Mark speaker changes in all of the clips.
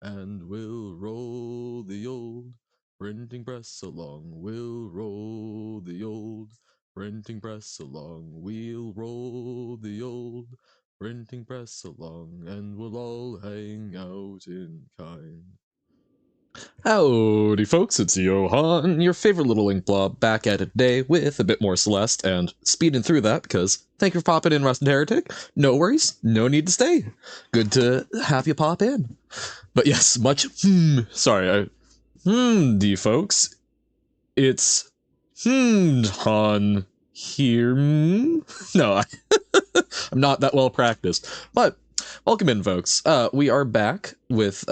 Speaker 1: and we'll roll the old printing press along. We'll roll the old printing press along. We'll roll the old printing press along, and we'll all hang out in kind. Howdy folks, it's Johan, your favorite little ink blob, back at it today with a bit more Celeste, and speeding through that because thank you for popping in, Rusted Heretic. No worries, no need to stay. Good to have you pop in. But yes, much sorry, to you folks. It's Han here. No, I'm not that well practiced. But welcome in, folks. We are back with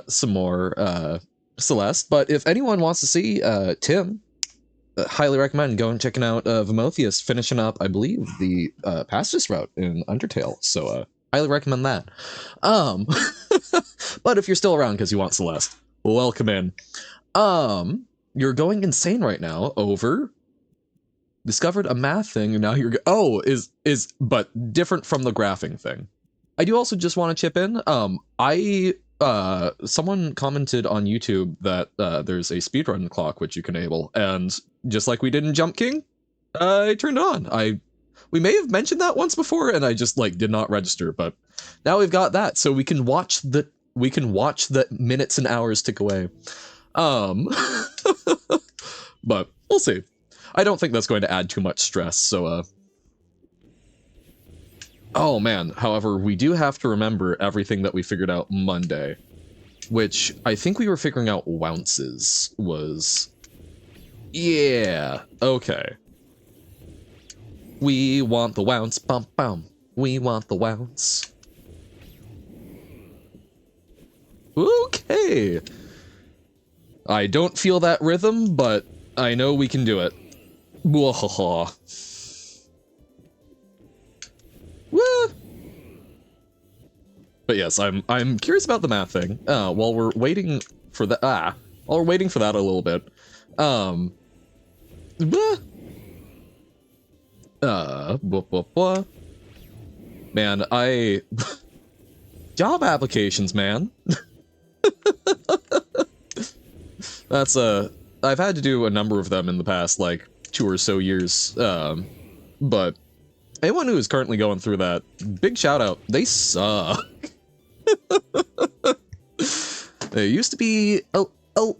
Speaker 1: some more Celeste. But if anyone wants to see Tim, highly recommend going and checking out Vimothius finishing up, I believe, the Pastus route in Undertale. So highly recommend that. But if you're still around because you want Celeste, welcome in. You're going insane right now over discovered a math thing, and now you're but different from the graphing thing. I do also just want to chip in. Someone commented on YouTube that there's a speedrun clock which you can enable, and just like we did in Jump King, I turned it on. We may have mentioned that once before, and I just did not register, but now we've got that, so we can watch the minutes and hours tick away. But we'll see. I don't think that's going to add too much stress, so oh man, however, we do have to remember everything that we figured out Monday, which I think we were figuring out ounces was... Yeah, okay. We want the ounce, bum bum. We want the ounce. Okay. I don't feel that rhythm, but I know we can do it. Whoa. Woo. But yes, I'm curious about the math thing. While we're waiting for that, while we're waiting for that a little bit, man, job applications, man. That's I've had to do a number of them in the past, 2 or so years, but anyone who is currently going through that, big shout out, they suck. They used to be a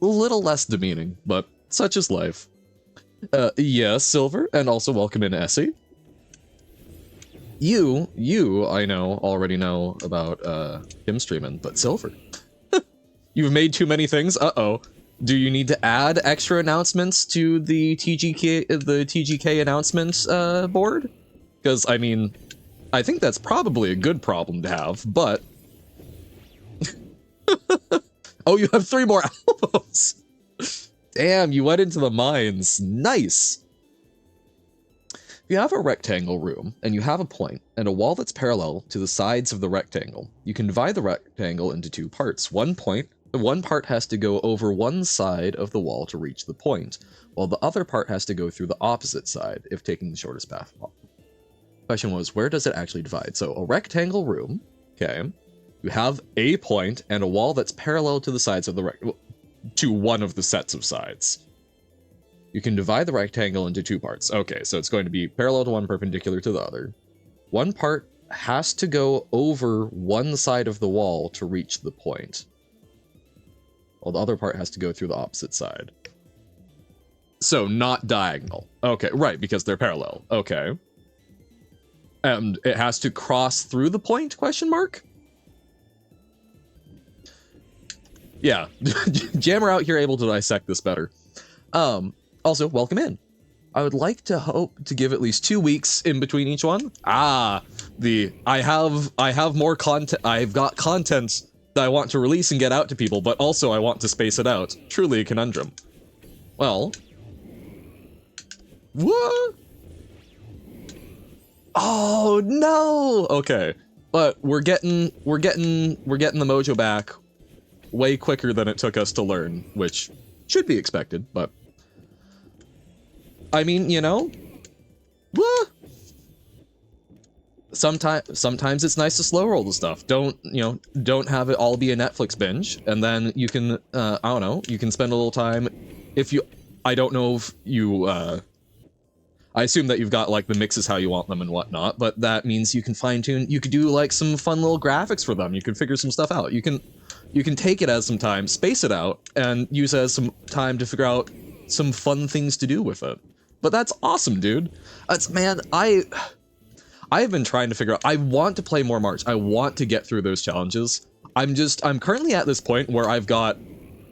Speaker 1: little less demeaning, but such is life. Yes, Silver, and also welcome in Essie. You, I know, already know about him streaming, but Silver. You've made too many things? Uh-oh. Do you need to add extra announcements to the TGK announcements board? Because, I mean, I think that's probably a good problem to have, but... Oh, you have 3 more albums! Damn, you went into the mines. Nice! If you have a rectangle room, and you have a point, and a wall that's parallel to the sides of the rectangle, you can divide the rectangle into 2 parts. One part has to go over one side of the wall to reach the point, while the other part has to go through the opposite side, if taking the shortest path. Question was, where does it actually divide? So a rectangle room, okay, you have a point and a wall that's parallel to the sides of the to one of the sets of sides. You can divide the rectangle into 2 parts. Okay, so it's going to be parallel to one, perpendicular to the other. One part has to go over one side of the wall to reach the point, while the other part has to go through the opposite side. So not diagonal. Okay, right, because they're parallel. Okay. And it has to cross through the point, question mark? Yeah, Jammer out here able to dissect this better. Also, welcome in. I would like to hope to give at least 2 weeks in between each one. I have more content. I've got content that I want to release and get out to people, but also I want to space it out. Truly a conundrum. Well, what? Oh no. Okay, but we're getting the mojo back way quicker than it took us to learn, which should be expected, but I mean, you know, what? sometimes it's nice to slow roll the stuff. Don't have it all be a Netflix binge, and then you can I don't know, you can spend a little time. If you, I don't know if you I assume that you've got like the mixes how you want them and whatnot, but that means you can fine tune. You could do like some fun little graphics for them. You can figure some stuff out. You can take it as some time, space it out, and use it as some time to figure out some fun things to do with it. But that's awesome, dude. Man, I have been trying to figure out. I want to play more March. I want to get through those challenges. I'm currently at this point where I've got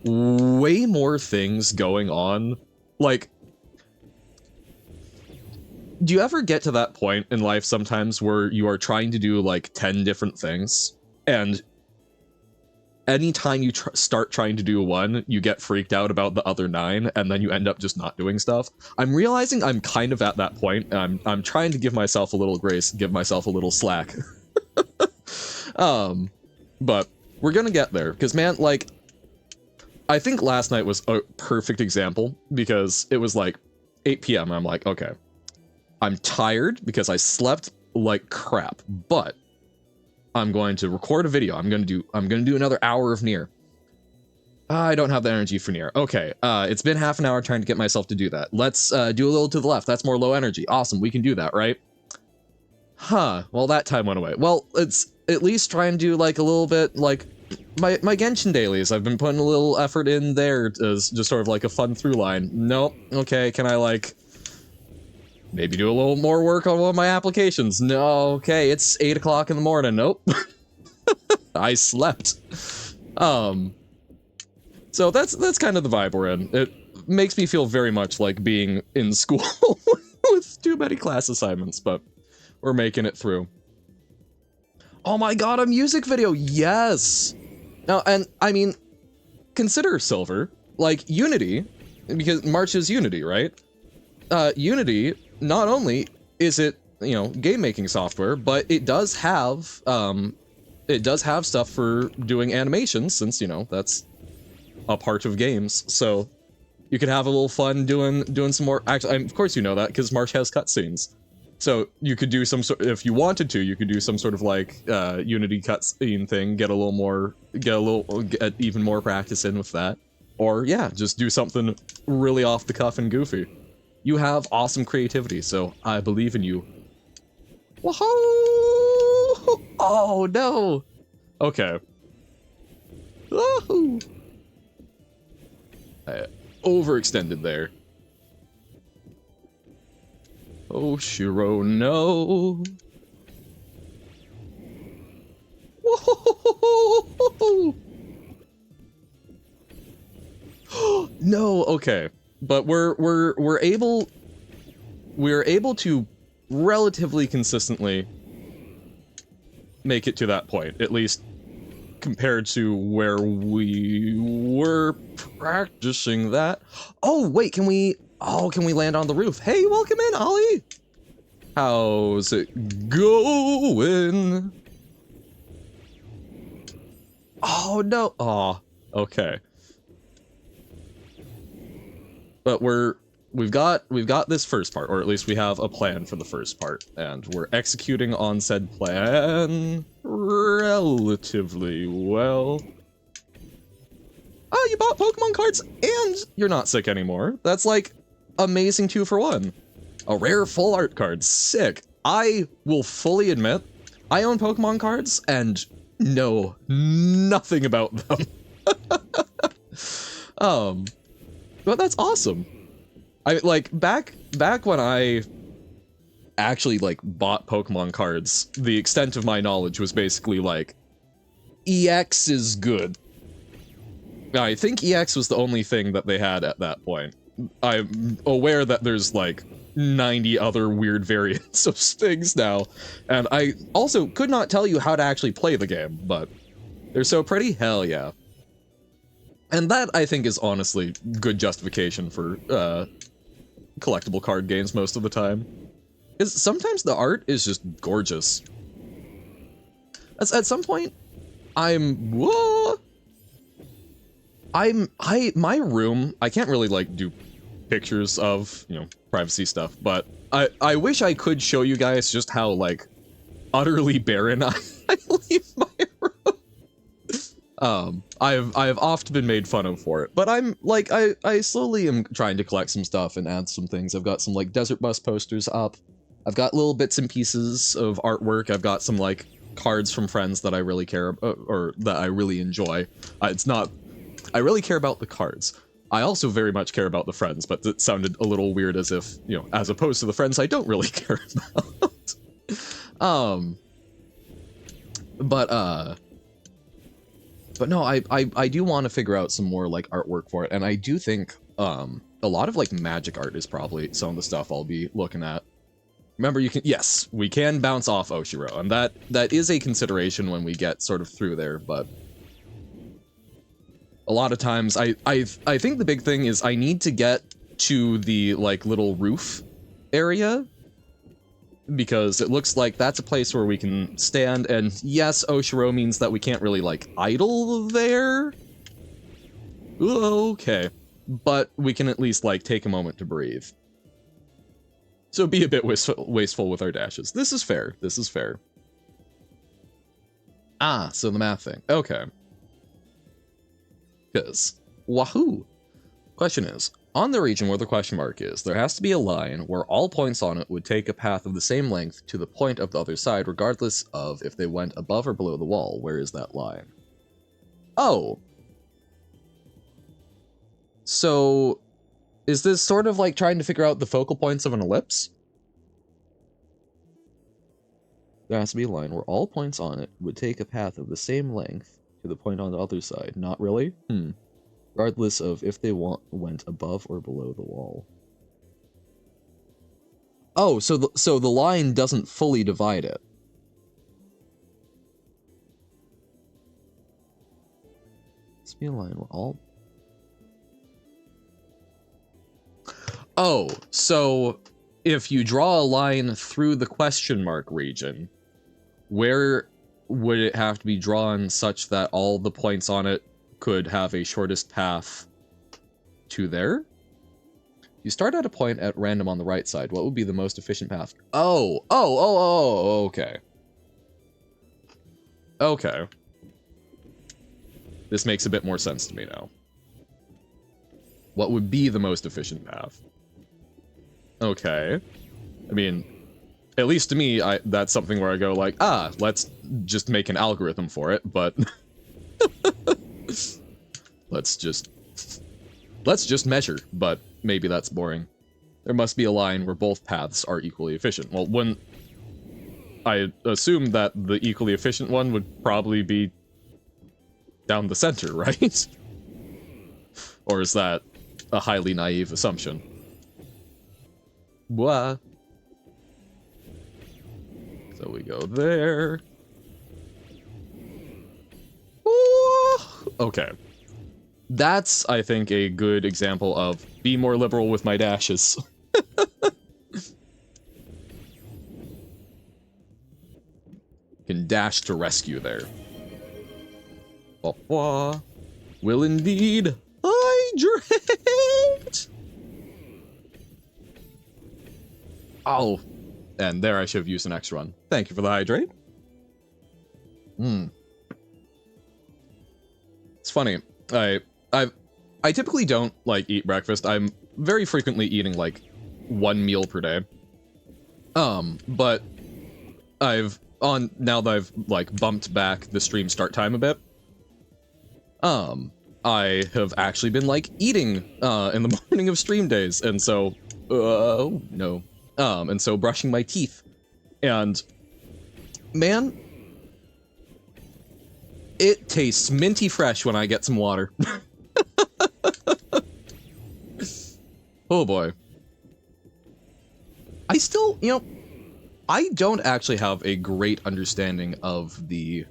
Speaker 1: way more things going on. Like, do you ever get to that point in life sometimes where you are trying to do like 10 different things, and anytime you start trying to do one, you get freaked out about the other 9, and then you end up just not doing stuff? I'm realizing I'm kind of at that point, and I'm trying to give myself a little grace, give myself a little slack. But we're gonna get there, because man, like, I think last night was a perfect example, because it was like 8 p.m. I'm like, okay, I'm tired because I slept like crap, but I'm going to record a video. I'm gonna do another hour of Nier. I don't have the energy for Nier. Okay, it's been half an hour trying to get myself to do that. Let's do a little to the left. That's more low energy. Awesome, we can do that, right? Huh, well that time went away. Well, it's at least try and do like a little bit, like my Genshin dailies. I've been putting a little effort in there as just sort of like a fun through line. Nope, okay, can I like maybe do a little more work on one of my applications? No, okay, it's 8 o'clock in the morning. Nope. I slept. So that's kind of the vibe we're in. It makes me feel very much like being in school with too many class assignments, but we're making it through. Oh my god, a music video! Yes! Now, and I mean, consider Silver, like Unity, because March is Unity, right? Unity, not only is it, you know, game making software, but it does have stuff for doing animations, since, you know, that's a part of games. So you could have a little fun doing some more. Actually, of course you know that because March has cutscenes. So you could do some sort, if you wanted to, you could do some sort of like Unity cutscene thing, get even more practice in with that, or yeah, just do something really off the cuff and goofy. You have awesome creativity, so I believe in you. Whoa! Oh no! Okay. Woohoo! I overextended there. Oh, Shiro, no! Whoa! No, okay. But we're able to relatively consistently make it to that point, at least compared to where we were practicing that. Oh wait, can we land on the roof? Hey, welcome in, Ollie. How's it going? Oh no. Oh, okay. But we've got this first part, or at least we have a plan for the first part, and we're executing on said plan relatively well. Oh, you bought Pokemon cards and you're not sick anymore. That's like amazing 2 for 1. A rare full art card, sick. I will fully admit, I own Pokemon cards and know nothing about them. But that's awesome. I like back when I actually like bought Pokemon cards, the extent of my knowledge was basically like EX is good. I think EX was the only thing that they had at that point. I'm aware that there's like 90 other weird variants of things now, and I also could not tell you how to actually play the game, but they're so pretty, hell yeah. And that, I think, is honestly good justification for collectible card games most of the time. Is sometimes the art is just gorgeous. At some point, my room, I can't really like do pictures of, you know, privacy stuff, but I wish I could show you guys just how like utterly barren I leave my room. I have oft been made fun of for it, but I'm like, I slowly am trying to collect some stuff and add some things. I've got some like desert bus posters up. I've got little bits and pieces of artwork. I've got some like cards from friends that I really care about, or that I really enjoy. I really care about the cards. I also very much care about the friends, but it sounded a little weird as if, you know, as opposed to the friends I don't really care about. But no, I do want to figure out some more like artwork for it, and I do think a lot of like magic art is probably some of the stuff I'll be looking at. Remember, yes, we can bounce off Oshiro, and that is a consideration when we get sort of through there, but a lot of times I think the big thing is I need to get to the like little roof area, because it looks like that's a place where we can stand, and yes, Oshiro means that we can't really like idle there. Ooh, okay, but we can at least like take a moment to breathe. So be a bit wasteful with our dashes. This is fair. This is fair. Ah, so the math thing. Okay. Because, wahoo! Question is, on the region where the question mark is, there has to be a line where all points on it would take a path of the same length to the point of the other side, regardless of if they went above or below the wall. Where is that line? Oh! So, is this sort of like trying to figure out the focal points of an ellipse? There has to be a line where all points on it would take a path of the same length to the point on the other side. Not really? Regardless of if they went above or below the wall. Oh, so the line doesn't fully divide it. Let's be a line where all... Oh, so if you draw a line through the question mark region, where would it have to be drawn such that all the points on it could have a shortest path to there? You start at a point at random on the right side. What would be the most efficient path? Oh, okay. Okay. This makes a bit more sense to me now. What would be the most efficient path? Okay. I mean, at least to me, that's something where I go like, let's just make an algorithm for it, but let's just measure, but maybe that's boring. There must be a line where both paths are equally efficient. Well, when I assume that the equally efficient one would probably be down the center, right? Or is that a highly naive assumption? Blah. So we go there. Ooh. Okay. That's, I think, a good example of be more liberal with my dashes. Can dash to rescue there. Will indeed hydrate! Oh, and there I should have used an X run. Thank you for the hydrate. It's funny. I typically don't like eat breakfast. I'm very frequently eating like 1 meal per day. But now that I've like bumped back the stream start time a bit, I have actually been like eating in the morning of stream days, and so no. And so brushing my teeth, and man, it tastes minty fresh when I get some water. Oh boy. I still, I don't actually have a great understanding of the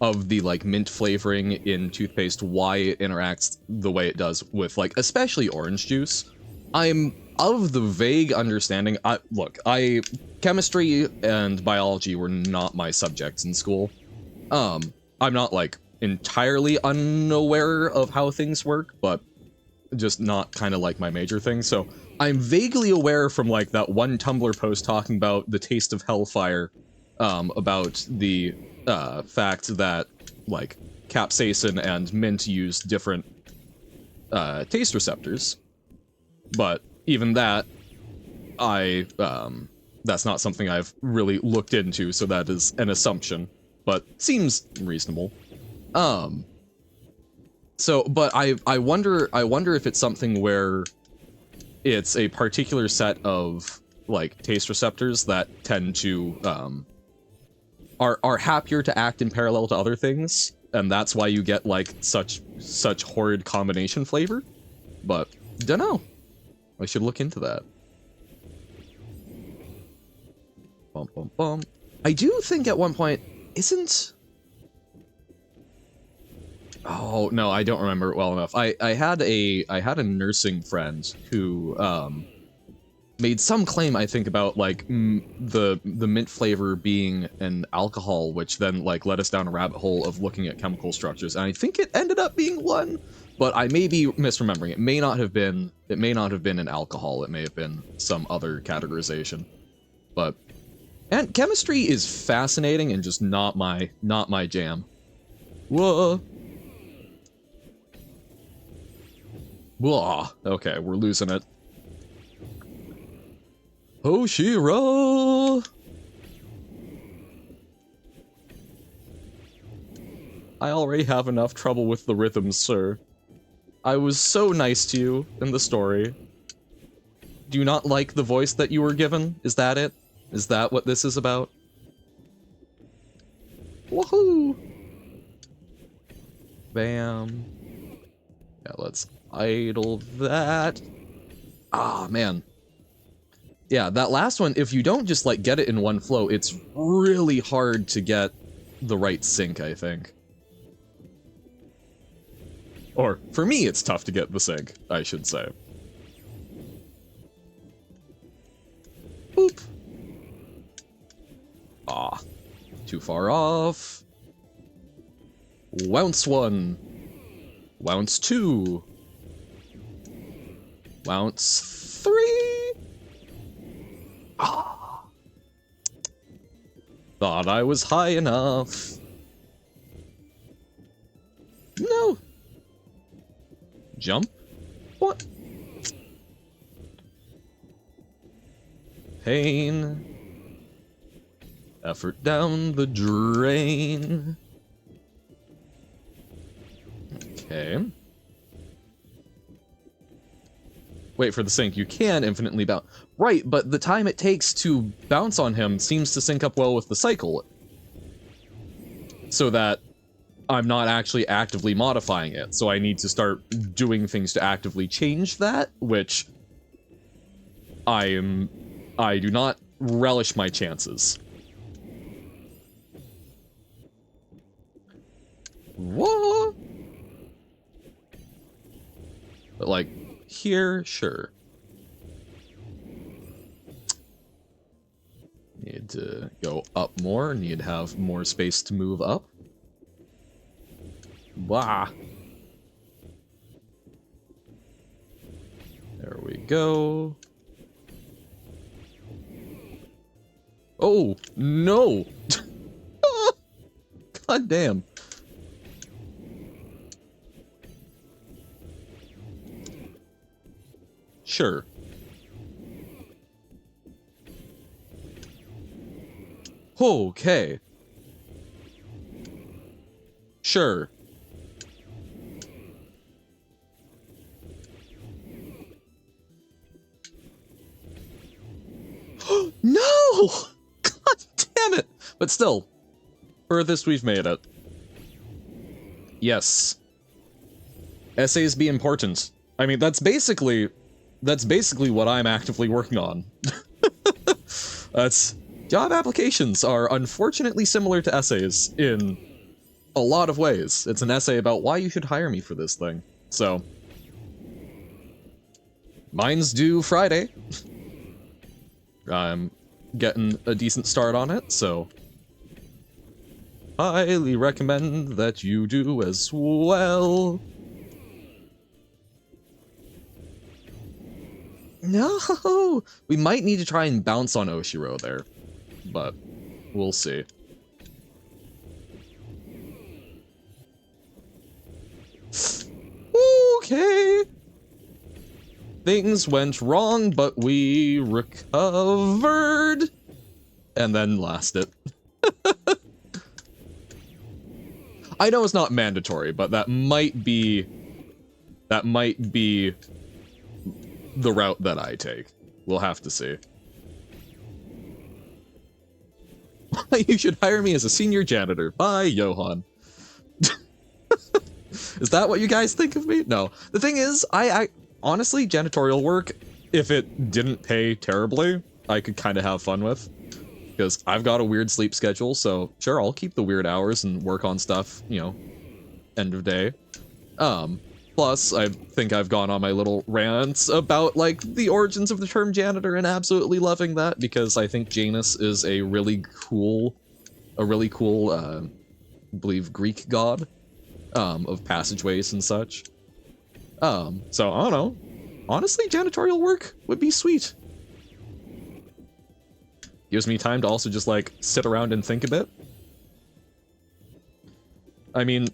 Speaker 1: like mint flavoring in toothpaste, why it interacts the way it does with like especially orange juice. I'm of the vague understanding. Chemistry and biology were not my subjects in school. I'm not like entirely unaware of how things work, but just not kind of like my major thing. So I'm vaguely aware from like that one Tumblr post talking about the taste of hellfire, about the fact that, like, capsaicin and mint use different taste receptors, but even that, that's not something I've really looked into, so that is an assumption, but seems reasonable. So, but I wonder if it's something where it's a particular set of, like, taste receptors that tend to, are happier to act in parallel to other things, and that's why you get, like, such horrid combination flavor. But, dunno. I should look into that. Bum, bum, bum. I do think at one point, isn't... Oh, no, I don't remember it well enough. I had a nursing friend who, made some claim, I think, about, like, the mint flavor being an alcohol, which then, like, led us down a rabbit hole of looking at chemical structures, and I think it ended up being one, but I may be misremembering. It may not have been an alcohol, it may have been some other categorization. But, and chemistry is fascinating and just not my jam. Whoa. Whoa. Okay, we're losing it. Hoshiro! I already have enough trouble with the rhythms, sir. I was so nice to you in the story. Do you not like the voice that you were given? Is that it? Is that what this is about? Woohoo! Bam. Yeah, let's idle that. Ah, man. Yeah, that last one, if you don't just, like, get it in one flow, it's really hard to get the right sync, I think. Or, for me, it's tough to get the sync, I should say. Boop. Ah, too far off. Wounce 1. Wounce 2. Wounce 3. Ah. Thought I was high enough. No. Jump? What? Pain. Effort down the drain. Okay. Wait for the sync. You can infinitely bounce. Right, but the time it takes to bounce on him seems to sync up well with the cycle. So that I'm not actually actively modifying it. So I need to start doing things to actively change that, which I do not relish my chances. What? But, like, here, sure. Need to go up more, need to have more space to move up. Blah. There we go. Oh, no! God damn. Sure. Okay. Sure. No! God damn it! But still, furthest we've made it. Yes. Essays be important. I mean, that's basically what I'm actively working on. Job applications are unfortunately similar to essays in a lot of ways. It's an essay about why you should hire me for this thing. So, mine's due Friday. I'm getting a decent start on it, so highly recommend that you do as well. No! We might need to try and bounce on Oshiro there, but We'll see. Okay. Things went wrong, but we recovered. And then lost it. I know it's not mandatory, but that might be the route that I take. We'll have to see. You should hire me as a senior janitor. Bye, Johan. Is that what you guys think of me? No. The thing is, I honestly, janitorial work, if it didn't pay terribly, I could kind of have fun with. Because I've got a weird sleep schedule, so sure, I'll keep the weird hours and work on stuff, you know, end of day. Plus, I think I've gone on my little rants about, like, the origins of the term janitor and absolutely loving that, because I think Janus is a really cool, I believe, Greek god, of passageways and such. So, I don't know. Honestly, janitorial work would be sweet. Gives me time to also just, like, sit around and think a bit. I mean,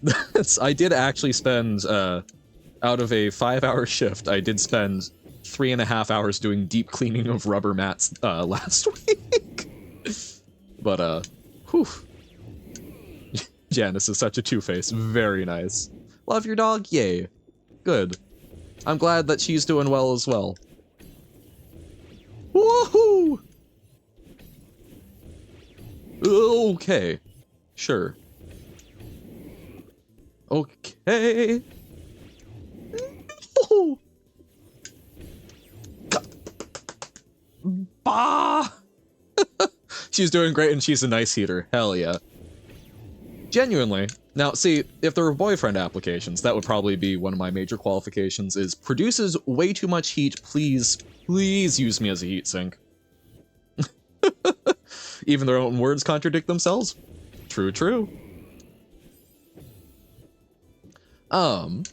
Speaker 1: I did actually spend, out of a 5-hour shift, I did spend 3.5 hours doing deep cleaning of rubber mats, last week. But, whew. Janice is such a two-face. Very nice. Love your dog? Yay. Good. I'm glad that she's doing well as well. Woohoo! Okay. Sure. Okay. No! Bah! She's doing great and she's a nice heater. Hell yeah. Genuinely. Now, see, if there were boyfriend applications, that would probably be one of my major qualifications, is produces way too much heat, please, please use me as a heat sink. Even their own words contradict themselves. True, true. But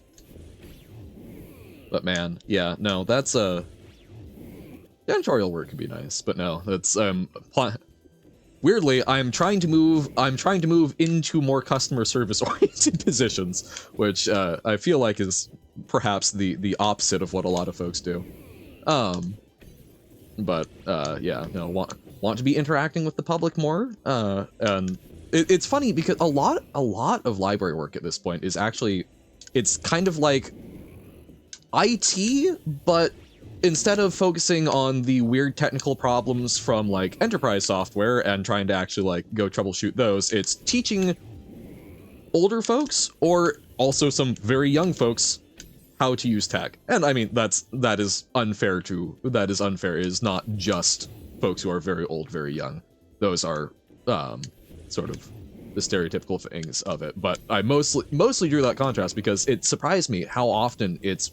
Speaker 1: man, yeah, no, that's janitorial work could be nice, but no, that's weirdly, I'm trying to move into more customer service oriented positions, which I feel like is perhaps the opposite of what a lot of folks do. But yeah, no, want to be interacting with the public more, and it's funny because a lot of library work at this point is actually, it's kind of like IT, but instead of focusing on the weird technical problems from like enterprise software and trying to actually like go troubleshoot those, it's teaching older folks or also some very young folks how to use tech. And I mean, that is unfair. It is not just folks who are very old, very young. Those are sort of the stereotypical things of it. But I mostly drew that contrast because it surprised me how often it's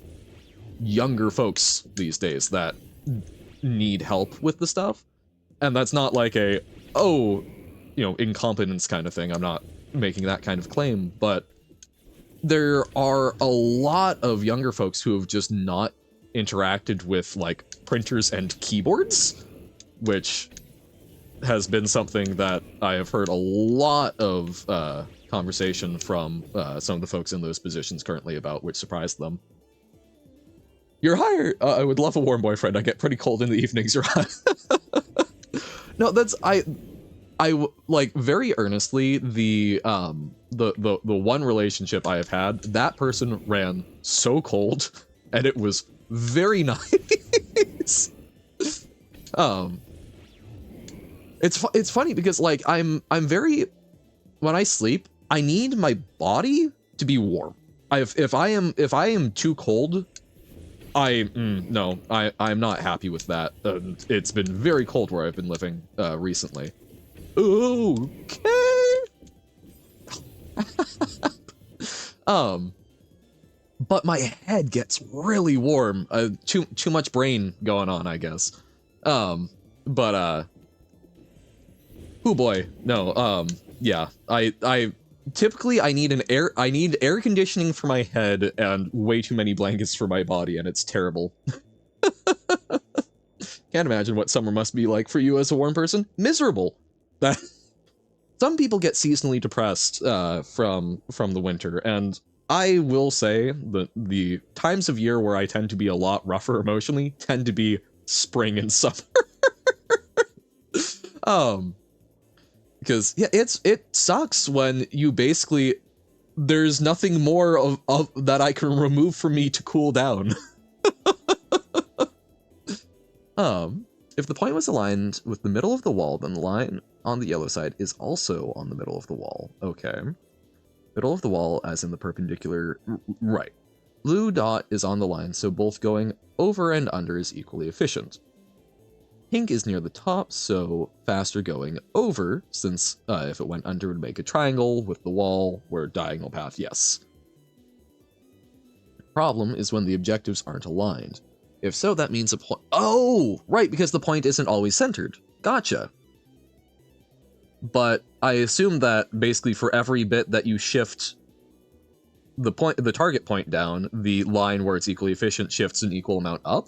Speaker 1: younger folks these days that need help with the stuff. And that's not like a, oh, you know, incompetence kind of thing. I'm not making that kind of claim, but there are a lot of younger folks who have just not interacted with like printers and keyboards, which has been something that I have heard a lot of conversation from some of the folks in those positions currently about, which surprised them. You're hired. I would love a warm boyfriend. I get pretty cold in the evenings. You're hired. No, that's I like very earnestly the one relationship I have had. That person ran so cold, and it was very nice. It's funny because like I'm very, when I sleep, I need my body to be warm. If I am too cold, no, I'm not happy with that. It's been very cold where I've been living recently. Okay. But my head gets really warm. Too much brain going on, I guess. Oh boy, no. Yeah, I typically I need air conditioning for my head and way too many blankets for my body, and it's terrible. Can't imagine what summer must be like for you as a warm person. Miserable. That some people get seasonally depressed from the winter, and I will say that the times of year where I tend to be a lot rougher emotionally tend to be spring and summer. Because yeah, it sucks when you basically there's nothing more of that I can remove from me to cool down. If the point was aligned with the middle of the wall, then the line on the yellow side is also on the middle of the wall. Okay. Middle of the wall as in the perpendicular, right. Blue dot is on the line, so both going over and under is equally efficient. Pink is near the top, so faster going over, since if it went under it would make a triangle with the wall, where diagonal path, yes. Problem is when the objectives aren't aligned. If so, that means a point. Oh, right, because the point isn't always centered. Gotcha. But I assume that basically for every bit that you shift the target point down, the line where it's equally efficient shifts an equal amount up.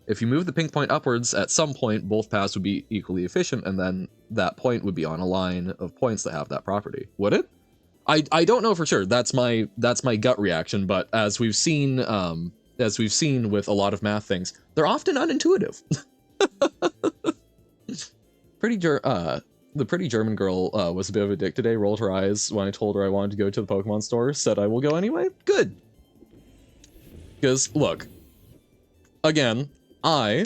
Speaker 1: If you move the pink point upwards, at some point, both paths would be equally efficient, and then that point would be on a line of points that have that property. Would it? I don't know for sure. That's my gut reaction, but as we've seen with a lot of math things, they're often unintuitive. The pretty German girl was a bit of a dick today, rolled her eyes when I told her I wanted to go to the Pokemon store, said I will go anyway. Good. Because, look, again, I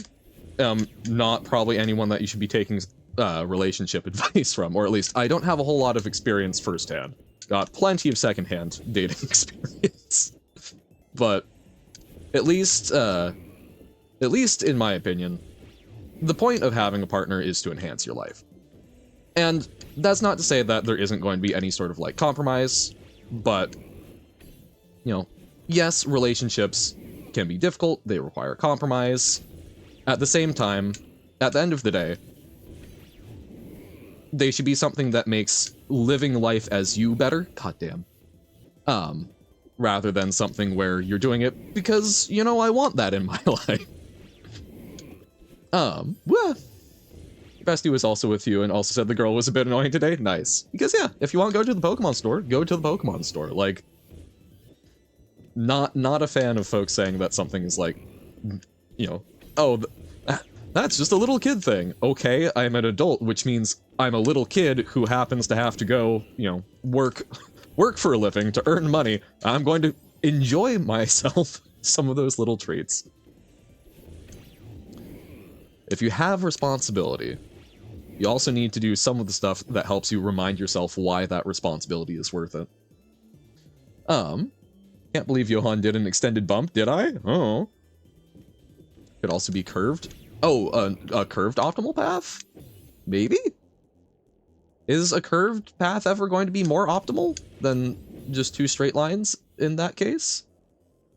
Speaker 1: am not probably anyone that you should be taking relationship advice from, or at least I don't have a whole lot of experience firsthand. Got plenty of secondhand dating experience. But at least in my opinion, the point of having a partner is to enhance your life. And that's not to say that there isn't going to be any sort of like compromise, but you know, yes, relationships can be difficult, they require compromise. At the same time, at the end of the day, they should be something that makes living life as you better, goddamn. Rather than something where you're doing it because, you know, I want that in my life. Well, Bestie was also with you and also said the girl was a bit annoying today. Nice. Because yeah, if you want to go to the Pokemon store, go to the Pokemon store. Like, not a fan of folks saying that something is like, you know, oh, that's just a little kid thing. Okay, I'm an adult, which means I'm a little kid who happens to have to go, you know, work for a living to earn money. I'm going to enjoy myself some of those little treats. If you have responsibility, you also need to do some of the stuff that helps you remind yourself why that responsibility is worth it. Can't believe Johan did an extended bump, did I? Oh. Could also be curved. Oh, a curved optimal path? Maybe? Is a curved path ever going to be more optimal than just two straight lines in that case?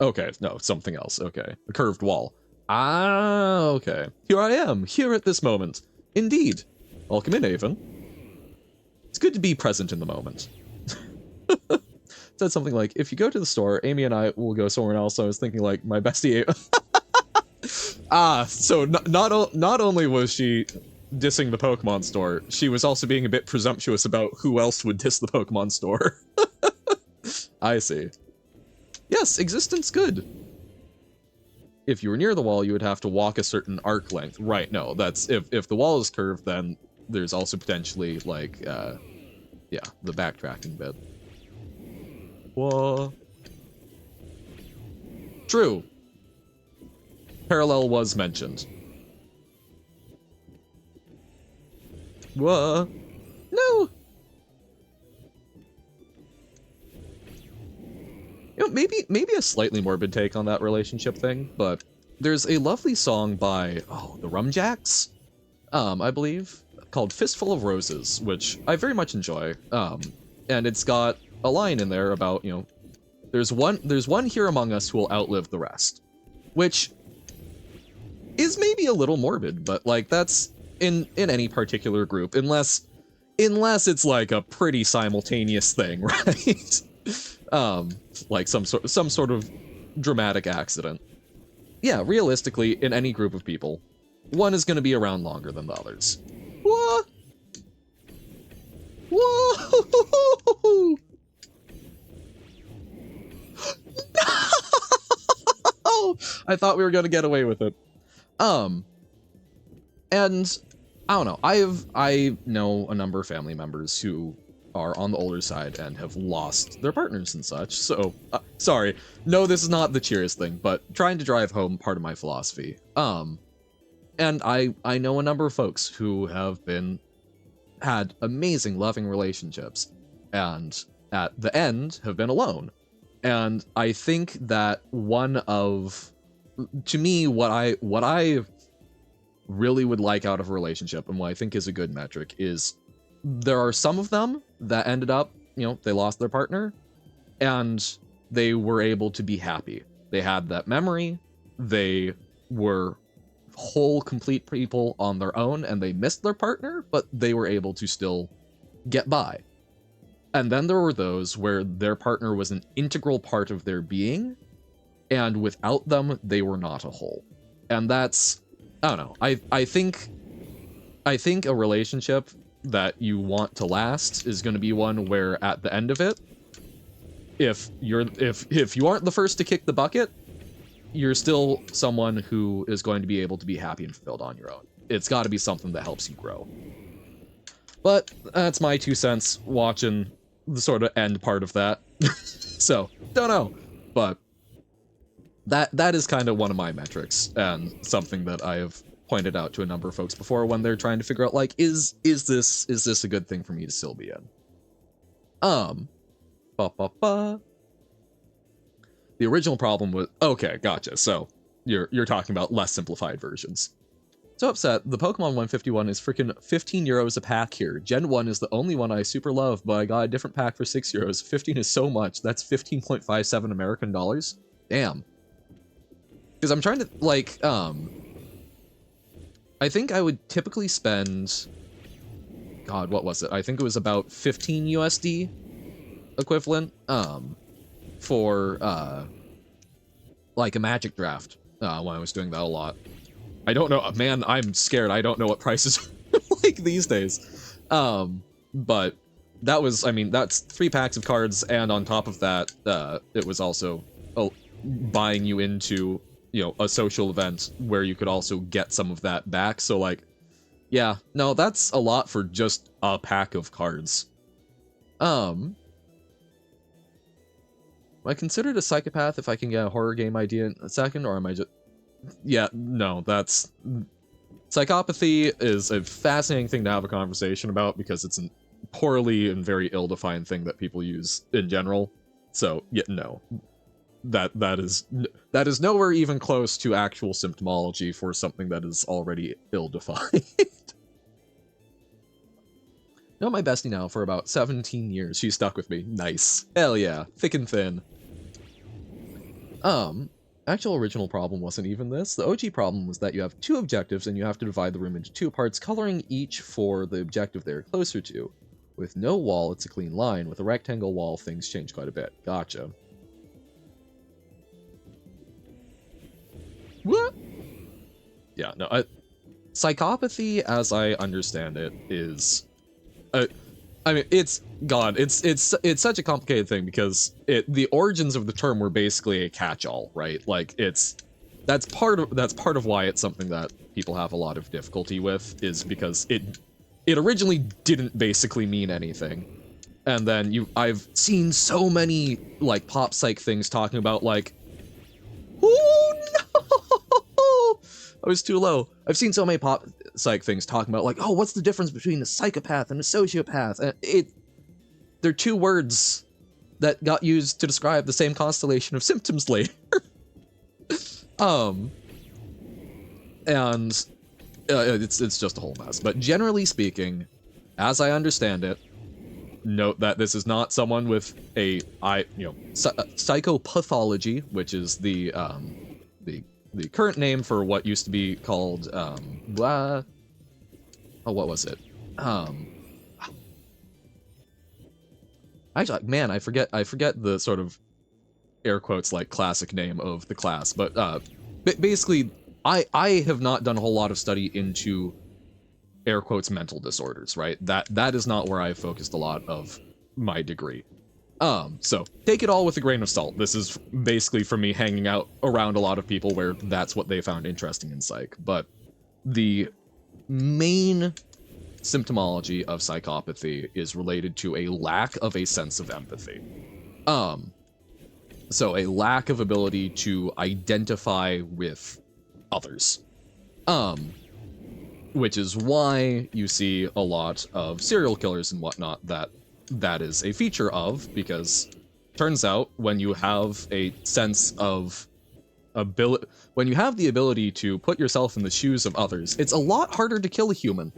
Speaker 1: Okay, no, something else. Okay, a curved wall. Ah, okay. Here I am, here at this moment. Indeed. Welcome in, Avon. It's good to be present in the moment. Said something like, if you go to the store, Amy and I will go somewhere else. So I was thinking like, my bestie... so not only was she dissing the Pokemon store, she was also being a bit presumptuous about who else would diss the Pokemon store. I see. Yes, existence good. If you were near the wall, you would have to walk a certain arc length. Right, no, that's... If the wall is curved, then there's also potentially, like, yeah, the backtracking bit. Whoa. True. Parallel was mentioned. Whoa. No! You know, maybe a slightly morbid take on that relationship thing, but there's a lovely song by, the Rumjacks, I believe, called Fistful of Roses, which I very much enjoy. And it's got a line in there about, you know, there's one here among us who will outlive the rest, which is maybe a little morbid, but like that's in any particular group, unless it's like a pretty simultaneous thing, right? Like some sort of dramatic accident. Yeah, realistically, in any group of people, one is going to be around longer than the others. What? Whoa! No! I thought we were gonna get away with it. And I don't know. I know a number of family members who are on the older side and have lost their partners and such. So, sorry. No, this is not the cheeriest thing, but trying to drive home part of my philosophy. And I know a number of folks who have had amazing loving relationships and at the end have been alone. And I think that to me, what I really would like out of a relationship and what I think is a good metric is there are some of them that ended up, they lost their partner and they were able to be happy. They had that memory. They were whole, complete people on their own and they missed their partner, but they were able to still get by. And then there were those where their partner was an integral part of their being, and without them, they were not a whole. And that's, I don't know. I think a relationship that you want to last is going to be one where at the end of it, if you aren't the first to kick the bucket, you're still someone who is going to be able to be happy and fulfilled on your own. It's got to be something that helps you grow. But that's my 2 cents watching the sort of end part of that. So, don't know. But that is kind of one of my metrics and something that I have pointed out to a number of folks before when they're trying to figure out, like, is this a good thing for me to still be in? The original problem was, okay, gotcha. So you're talking about less simplified versions. So upset, the Pokemon 151 is freaking 15 euros a pack here. Gen 1 is the only one I super love, but I got a different pack for 6 euros. 15 is so much. That's 15.57 American dollars. Damn. Because I'm trying to, like, I think I would typically spend, God, what was it? I think it was about 15 USD equivalent, for, like a Magic draft, when I was doing that a lot. I don't know, man, I'm scared. I don't know what prices are like these days. But that was, I mean, that's 3 packs of cards, and on top of that, it was also buying you into, a social event where you could also get some of that back. So, like, yeah, no, that's a lot for just a pack of cards. Am I considered a psychopath if I can get a horror game idea in a second, or am I just... Yeah, no, that's... Psychopathy is a fascinating thing to have a conversation about because it's a poorly and very ill-defined thing that people use in general. So, yeah, no. That is nowhere even close to actual symptomology for something that is already ill-defined. Know my bestie now for about 17 years. She's stuck with me. Nice. Hell yeah. Thick and thin. Actual original problem wasn't even this. The OG problem was that you have 2 objectives and you have to divide the room into 2 parts, coloring each for the objective they're closer to. With no wall, it's a clean line. With a rectangle wall, things change quite a bit. Gotcha. What? Yeah, no, psychopathy, as I understand it, is... I mean, it's such a complicated thing because the origins of the term were basically a catch-all, right? Like, that's part of why it's something that people have a lot of difficulty with, is because it originally didn't basically mean anything. And then I've seen so many, like, pop psych things talking about, like, oh no! I was too low. I've seen so many pop psych things talking about, like, oh, what's the difference between a psychopath and a sociopath? And they're 2 words that got used to describe the same constellation of symptoms later. And it's just a whole mess. But generally speaking, as I understand it, note that this is not someone with psychopathology, which is the current name for what used to be called, what was it? Actually, man, I forget the sort of air quotes, like, classic name of the class, but, basically, I have not done a whole lot of study into air quotes mental disorders, right? That is not where I focused a lot of my degree. So take it all with a grain of salt. This is basically from me hanging out around a lot of people where that's what they found interesting in psych. But the main symptomology of psychopathy is related to a lack of a sense of empathy. So a lack of ability to identify with others. Which is why you see a lot of serial killers and whatnot that is a feature of, because turns out when you have a sense of ability, when you have the ability to put yourself in the shoes of others, it's a lot harder to kill a human.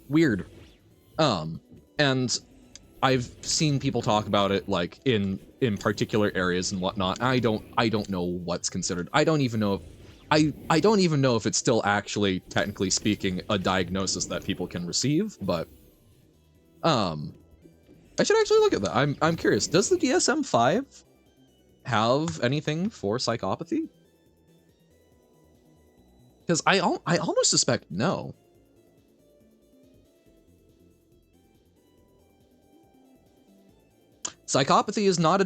Speaker 1: Weird. And I've seen people talk about it like in particular areas and whatnot. I don't know what's considered. I don't even know if it's still actually, technically speaking, a diagnosis that people can receive, but I should actually look at that. I'm curious. Does the DSM-5 have anything for psychopathy? Because I almost suspect no. Psychopathy is not a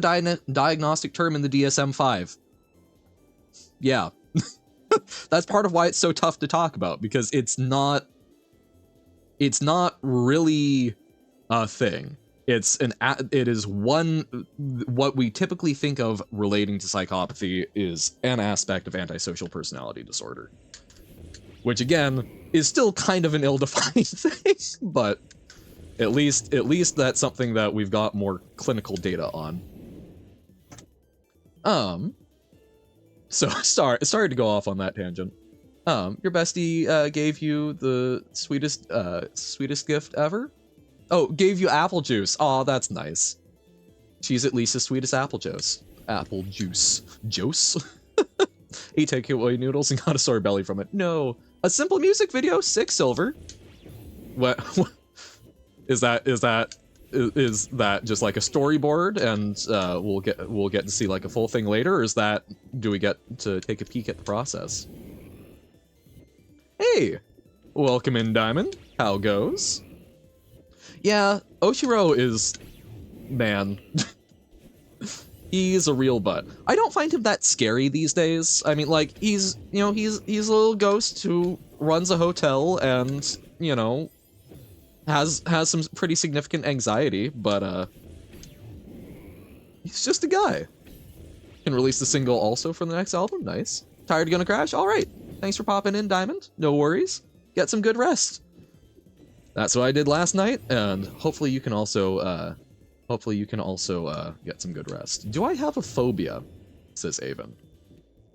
Speaker 1: diagnostic term in the DSM-5. Yeah. That's part of why it's so tough to talk about, because it's not really a thing. It is what we typically think of relating to psychopathy is an aspect of antisocial personality disorder, which again is still kind of an ill-defined thing, but at least that's something that we've got more clinical data on. So sorry to go off on that tangent. Your bestie gave you the sweetest gift ever? Oh, gave you apple juice. Aw, that's nice. She's at least as sweet as apple juice. Apple juice. Juice? Ate takeaway noodles and got a sore belly from it. No. A simple music video, 6 silver. What is that just like a storyboard and we'll get to see like a full thing later, or is that, do we get to take a peek at the process? Hey! Welcome in, Diamond. How goes? Yeah, Oshiro is... man. He's a real butt. I don't find him that scary these days. I mean, like, he's a little ghost who runs a hotel and, you know, has some pretty significant anxiety, but, he's just a guy. Can release the single also for the next album. Nice. Tired of Gonna Crash? Alright. Thanks for popping in, Diamond. No worries. Get some good rest. That's what I did last night, and hopefully you can also, get some good rest. Do I have a phobia? Says Avon.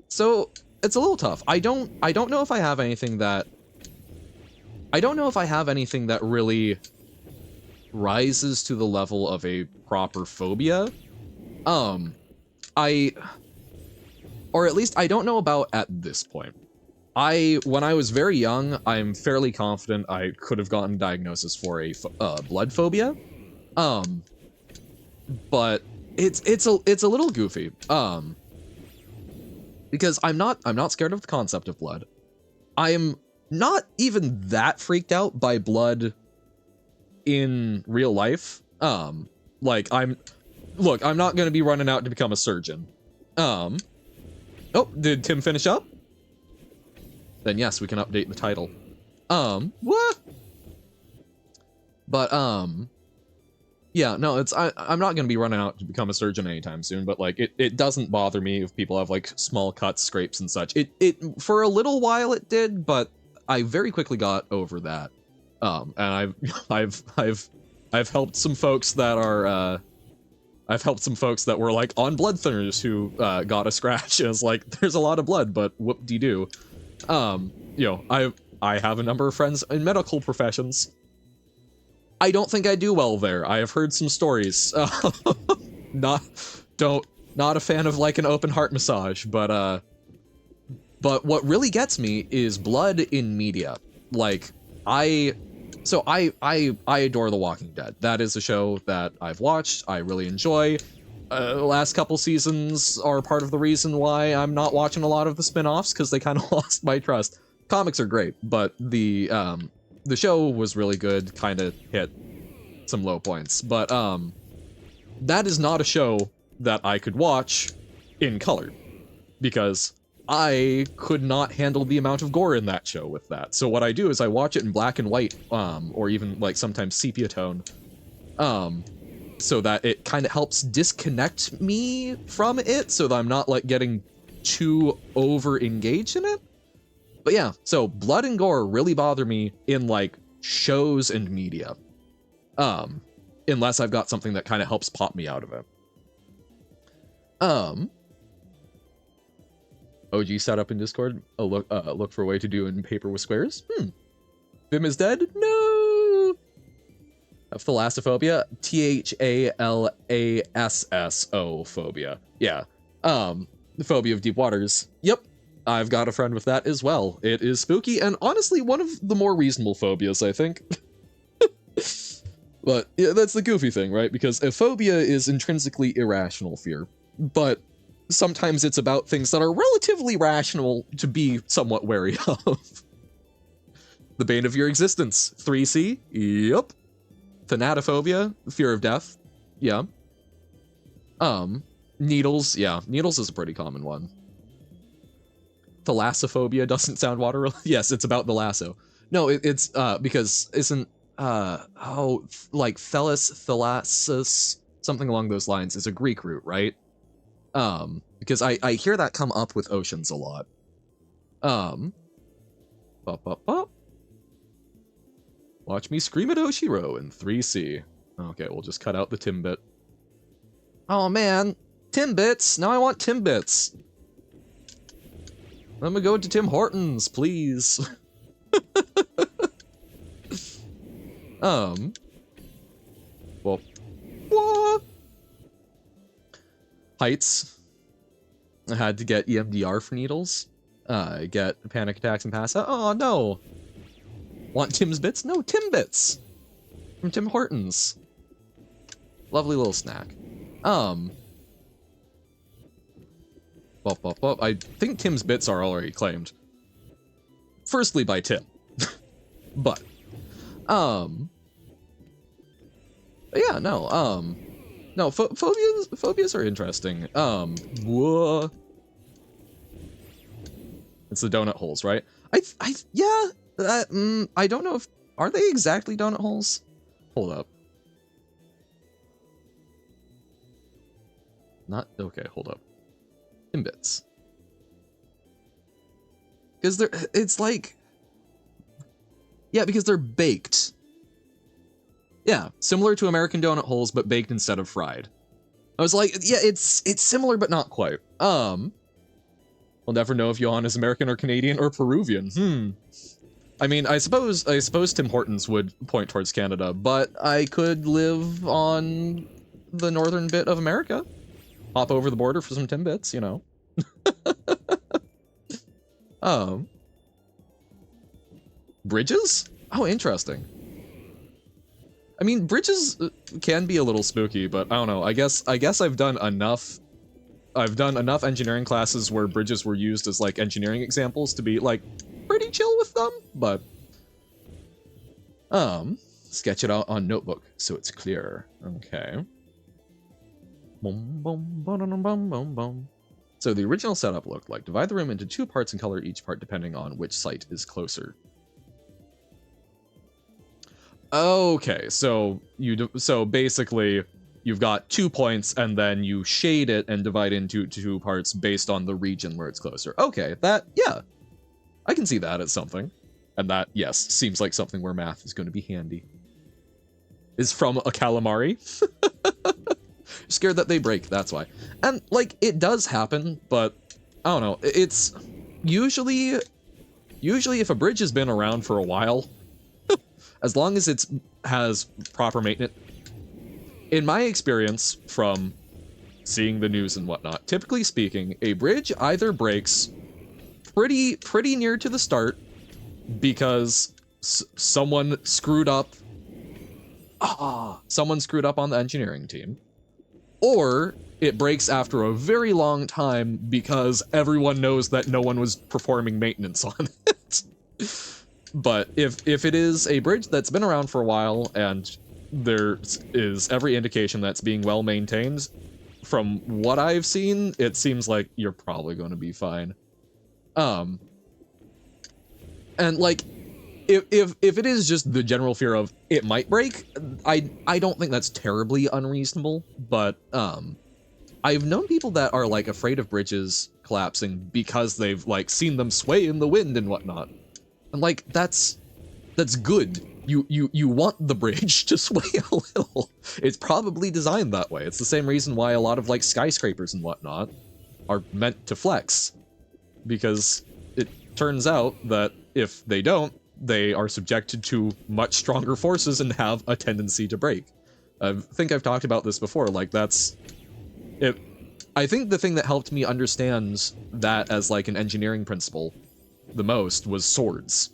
Speaker 1: So, it's a little tough. I don't know if I have anything that... I don't know if I have anything that really rises to the level of a proper phobia. Or at least I don't know about at this point. When I was very young, I'm fairly confident I could have gotten a diagnosis for a blood phobia. But it's a little goofy. Because I'm not scared of the concept of blood. I'm not even that freaked out by blood in real life. Like I'm not gonna be running out to become a surgeon. Oh, did Tim finish up? Then yes, we can update the title. What? But, yeah, no, I'm not gonna be running out to become a surgeon anytime soon, but, like, it doesn't bother me if people have, like, small cuts, scrapes, and such. It for a little while it did, but I very quickly got over that. And I've helped some folks that are, I've helped some folks that were, like, on blood thinners who, got a scratch. And it's like, there's a lot of blood, but whoop-de-doo. You know, I have a number of friends in medical professions. I don't think I do well there. I have heard some stories. Not a fan of like an open heart massage, but what really gets me is blood in media. Like I adore The Walking Dead. That is a show that I've watched. I really enjoy. The last couple seasons are part of the reason why I'm not watching a lot of the spin-offs, because they kind of lost my trust. Comics are great, but the the show was really good, kind of hit some low points, but that is not a show that I could watch in color, because I could not handle the amount of gore in that show with that. So what I do is I watch it in black and white, or even like sometimes sepia tone, so that it kind of helps disconnect me from it, so that I'm not like getting too over engaged in it. But yeah, so blood and gore really bother me in like shows and media, unless I've got something that kind of helps pop me out of it. OG set up in Discord. Oh, look for a way to do in paper with squares. Vim is dead. No. Thalassophobia. THALASSO phobia. Yeah. The phobia of deep waters. Yep. I've got a friend with that as well. It is spooky and honestly one of the more reasonable phobias, I think. But yeah, that's the goofy thing, right? Because a phobia is intrinsically irrational fear, but sometimes it's about things that are relatively rational to be somewhat wary of. The bane of your existence. 3C? Yep. Thanatophobia, fear of death. Yeah. Needles. Yeah, needles is a pretty common one. Thalassophobia doesn't sound water. Yes, it's about the lasso. No, it's because isn't like thalassus, something along those lines, is a Greek root, right? Because I hear that come up with oceans a lot. Watch me scream at Oshiro in 3C. Okay, we'll just cut out the Timbit. Oh man, Timbits! Now I want Timbits! Let me go to Tim Hortons, please. Well, what? Heights. I had to get EMDR for needles. Get panic attacks and pass out. Oh no! Want Tim's Bits? No, Timbits! From Tim Hortons. Lovely little snack. I think Tim's Bits are already claimed. Firstly by Tim. But yeah, no, no, phobias are interesting. Whoa. It's the donut holes, right? Yeah, I don't know if, are they exactly donut holes? Hold up. Not, okay, hold up. Timbits. Because it's like, yeah, because they're baked. Yeah, similar to American donut holes, but baked instead of fried. I was like, yeah, it's similar, but not quite. We'll never know if Johan is American or Canadian or Peruvian. I mean, I suppose Tim Hortons would point towards Canada, but I could live on the northern bit of America. Hop over the border for some Timbits, you know. Bridges? Oh, interesting. I mean, bridges can be a little spooky, but I don't know. I guess I've done enough engineering classes where bridges were used as like engineering examples to be like pretty chill with them, but sketch it out on notebook so it's clear. Okay. So the original setup looked like divide the room into 2 parts and color each part depending on which site is closer. Okay, so so basically you've got 2 points and then you shade it and divide into 2 parts based on the region where it's closer. Okay, that, yeah, I can see that as something. And that, yes, seems like something where math is going to be handy. Is from a calamari. Scared that they break, that's why. And like, it does happen, but I don't know, it's usually if a bridge has been around for a while, as long as it has proper maintenance, in my experience from seeing the news and whatnot, typically speaking, a bridge either breaks pretty near to the start because someone screwed up. Someone screwed up on the engineering team, or it breaks after a very long time because everyone knows that no one was performing maintenance on it. But if it is a bridge that's been around for a while and there is every indication that's being well maintained, from what I've seen, it seems like you're probably going to be fine. And like, if it is just the general fear of it might break, I don't think that's terribly unreasonable. But I've known people that are like afraid of bridges collapsing because they've like seen them sway in the wind and whatnot. And like that's good. You want the bridge to sway a little. It's probably designed that way. It's the same reason why a lot of like skyscrapers and whatnot are meant to flex, because it turns out that if they don't, they are subjected to much stronger forces and have a tendency to break. I think I've talked about this before. Like that's it. I think the thing that helped me understand that as like an engineering principle the most was swords.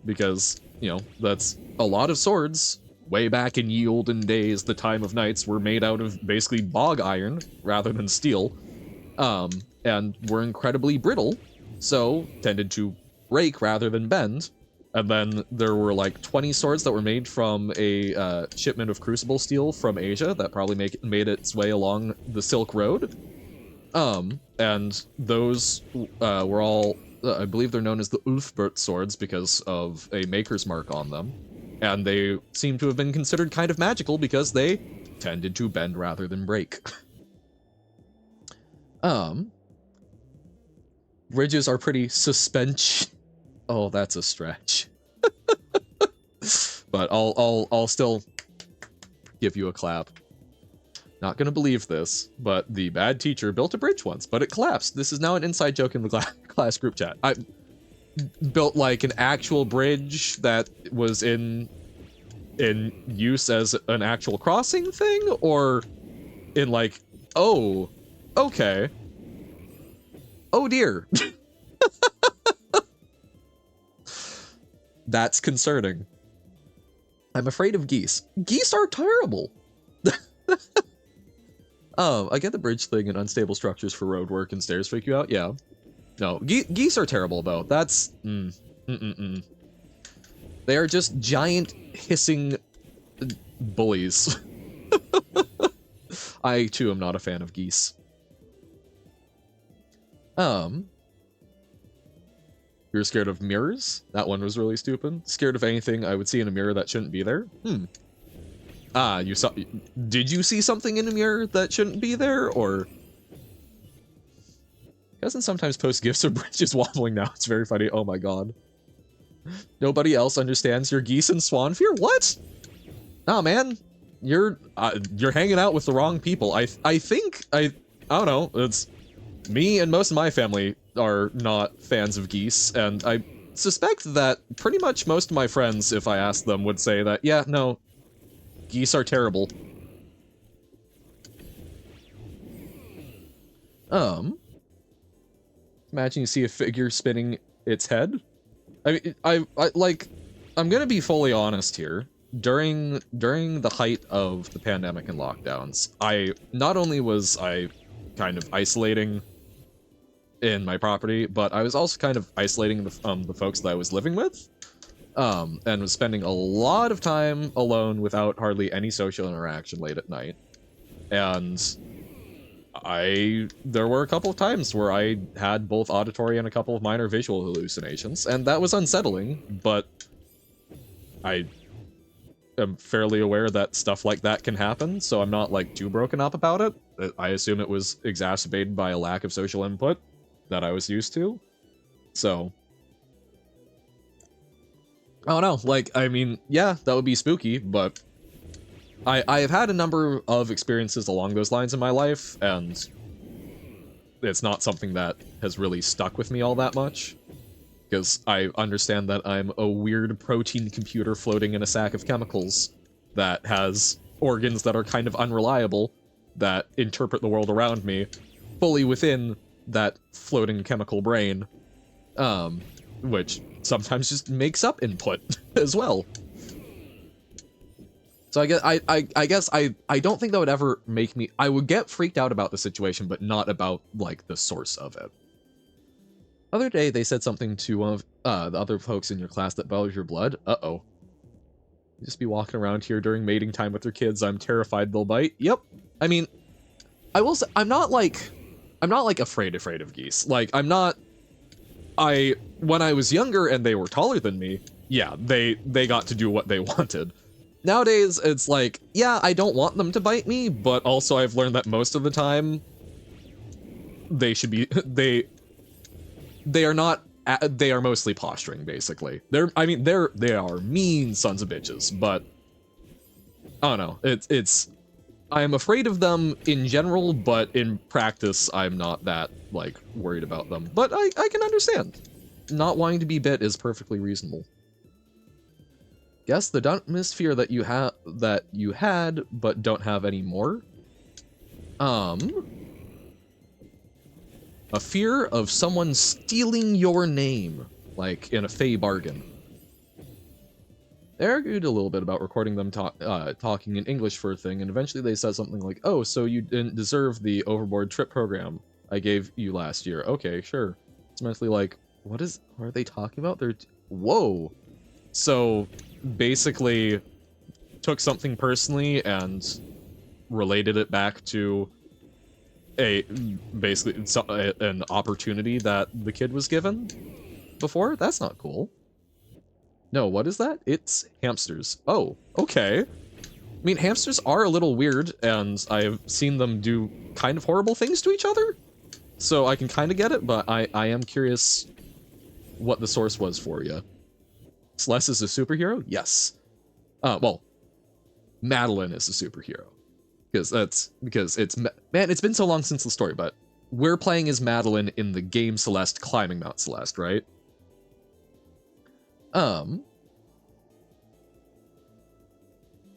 Speaker 1: Because, you know, that's a lot of swords way back in ye olden days, the time of knights, were made out of basically bog iron rather than steel, and were incredibly brittle, so tended to break rather than bend. And then there were like 20 swords that were made from a shipment of crucible steel from Asia that probably made its way along the Silk Road. And those were all, I believe they're known as the Ulfbert swords because of a maker's mark on them. And they seem to have been considered kind of magical because they tended to bend rather than break. Bridges are pretty suspension. Oh, that's a stretch. But I'll still give you a clap. Not gonna believe this, but the bad teacher built a bridge once, but it collapsed. This is now an inside joke in the class group chat. I built like an actual bridge that was in use as an actual crossing thing, or in like, oh, okay. Oh dear. That's concerning. I'm afraid of geese. Geese are terrible. I get the bridge thing and unstable structures for road work and stairs freak you out. Yeah. No, geese are terrible though. That's They are just giant hissing bullies. I too am not a fan of geese. You're scared of mirrors? That one was really stupid. Scared of anything I would see in a mirror that shouldn't be there? You saw... Did you see something in a mirror that shouldn't be there, or... Cousin sometimes post gifs of bridges wobbling now. It's very funny. Oh my god. Nobody else understands your geese and swan fear? What? Nah, man. You're hanging out with the wrong people. I think... I don't know. It's... Me and most of my family are not fans of geese, and I suspect that pretty much most of my friends, if I asked them, would say that, yeah, no, geese are terrible. Imagine you see a figure spinning its head. I mean, I like, I'm gonna be fully honest here. During the height of the pandemic and lockdowns, not only was I kind of isolating in my property, but I was also kind of isolating the folks that I was living with, and was spending a lot of time alone without hardly any social interaction late at night. And there were a couple of times where I had both auditory and a couple of minor visual hallucinations, and that was unsettling, but I am fairly aware that stuff like that can happen, so I'm not like too broken up about it. I assume it was exacerbated by a lack of social input that I was used to. So I don't know, like, I mean, yeah, that would be spooky, but I have had a number of experiences along those lines in my life, and it's not something that has really stuck with me all that much, because I understand that I'm a weird protein computer floating in a sack of chemicals that has organs that are kind of unreliable, that interpret the world around me fully within that floating chemical brain, which sometimes just makes up input as well. So I guess I don't think that would ever make me... I would get freaked out about the situation, but not about, like, the source of it. Other day, they said something to one of the other folks in your class that boils your blood. Uh-oh. You just be walking around here during mating time with your kids. I'm terrified they'll bite. Yep. I mean, I will say, I'm not like afraid of geese. Like, when I was younger and they were taller than me, yeah, they got to do what they wanted. Nowadays, it's like, yeah, I don't want them to bite me, but also I've learned that most of the time, they should be, they are not, they are mostly posturing, basically. They are mean sons of bitches, but, I don't know, I'm afraid of them in general, but in practice, I'm not that, like, worried about them. But I can understand. Not wanting to be bit is perfectly reasonable. Guess the dumbest fear that you had, but don't have anymore? A fear of someone stealing your name, like in a fey bargain. They argued a little bit about recording them talking in English for a thing, and eventually they said something like, "Oh, so you didn't deserve the overboard trip program I gave you last year." Okay, sure. It's mentally like, what are they talking about? Whoa. So, basically, took something personally and related it back to an opportunity that the kid was given before? That's not cool. No, what is that? It's hamsters. Oh, okay. I mean, hamsters are a little weird, and I've seen them do kind of horrible things to each other, so I can kind of get it, but I am curious what the source was for you. Celeste is a superhero? Yes. Well, Madeline is a superhero. Because it's... Man, it's been so long since the story, but we're playing as Madeline in the game Celeste climbing Mount Celeste, right?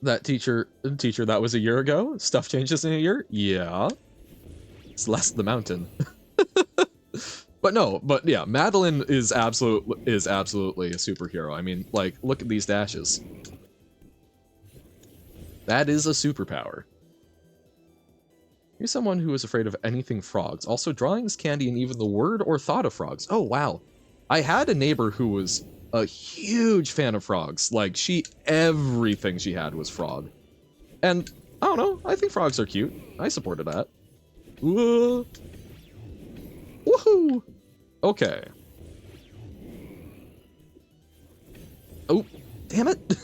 Speaker 1: That teacher that was a year ago? Stuff changes in a year? Yeah. Celeste the mountain. But yeah, Madeline is absolutely a superhero. I mean, like, look at these dashes. That is a superpower. You're someone who is afraid of anything frogs. Also, drawings, candy, and even the word or thought of frogs. Oh, wow. I had a neighbor who was a huge fan of frogs. Like, everything she had was frog. And, I don't know, I think frogs are cute. I supported that. Whoa. Woohoo! Okay. Oh, damn it!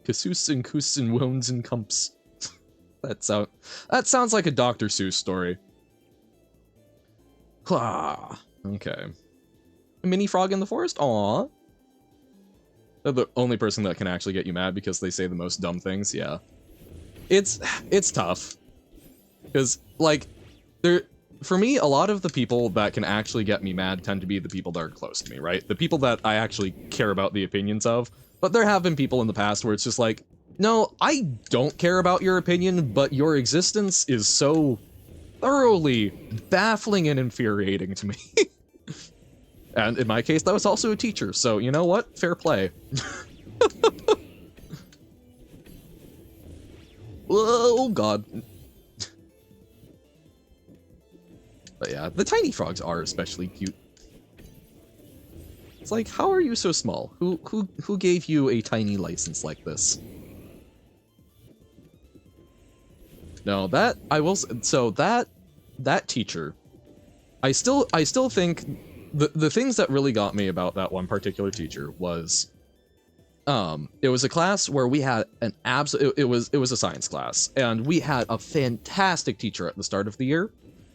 Speaker 1: Casus and Kus and Wones and Cumps. That sounds like a Dr. Seuss story. Okay. A mini frog in the forest? Aww. They're the only person that can actually get you mad because they say the most dumb things, yeah. It's tough. Because, like, for me, a lot of the people that can actually get me mad tend to be the people that are close to me, right? The people that I actually care about the opinions of. But there have been people in the past where it's just like, no, I don't care about your opinion, but your existence is so thoroughly baffling and infuriating to me. And in my case, that was also a teacher, so you know what? Fair play. Oh, God. But yeah, the tiny frogs are especially cute. It's like, how are you so small? Who gave you a tiny license like this? No, that I will. So that teacher, I still think the things that really got me about that one particular teacher was, it was a class where we had an it was a science class, and we had a fantastic teacher at the start of the year,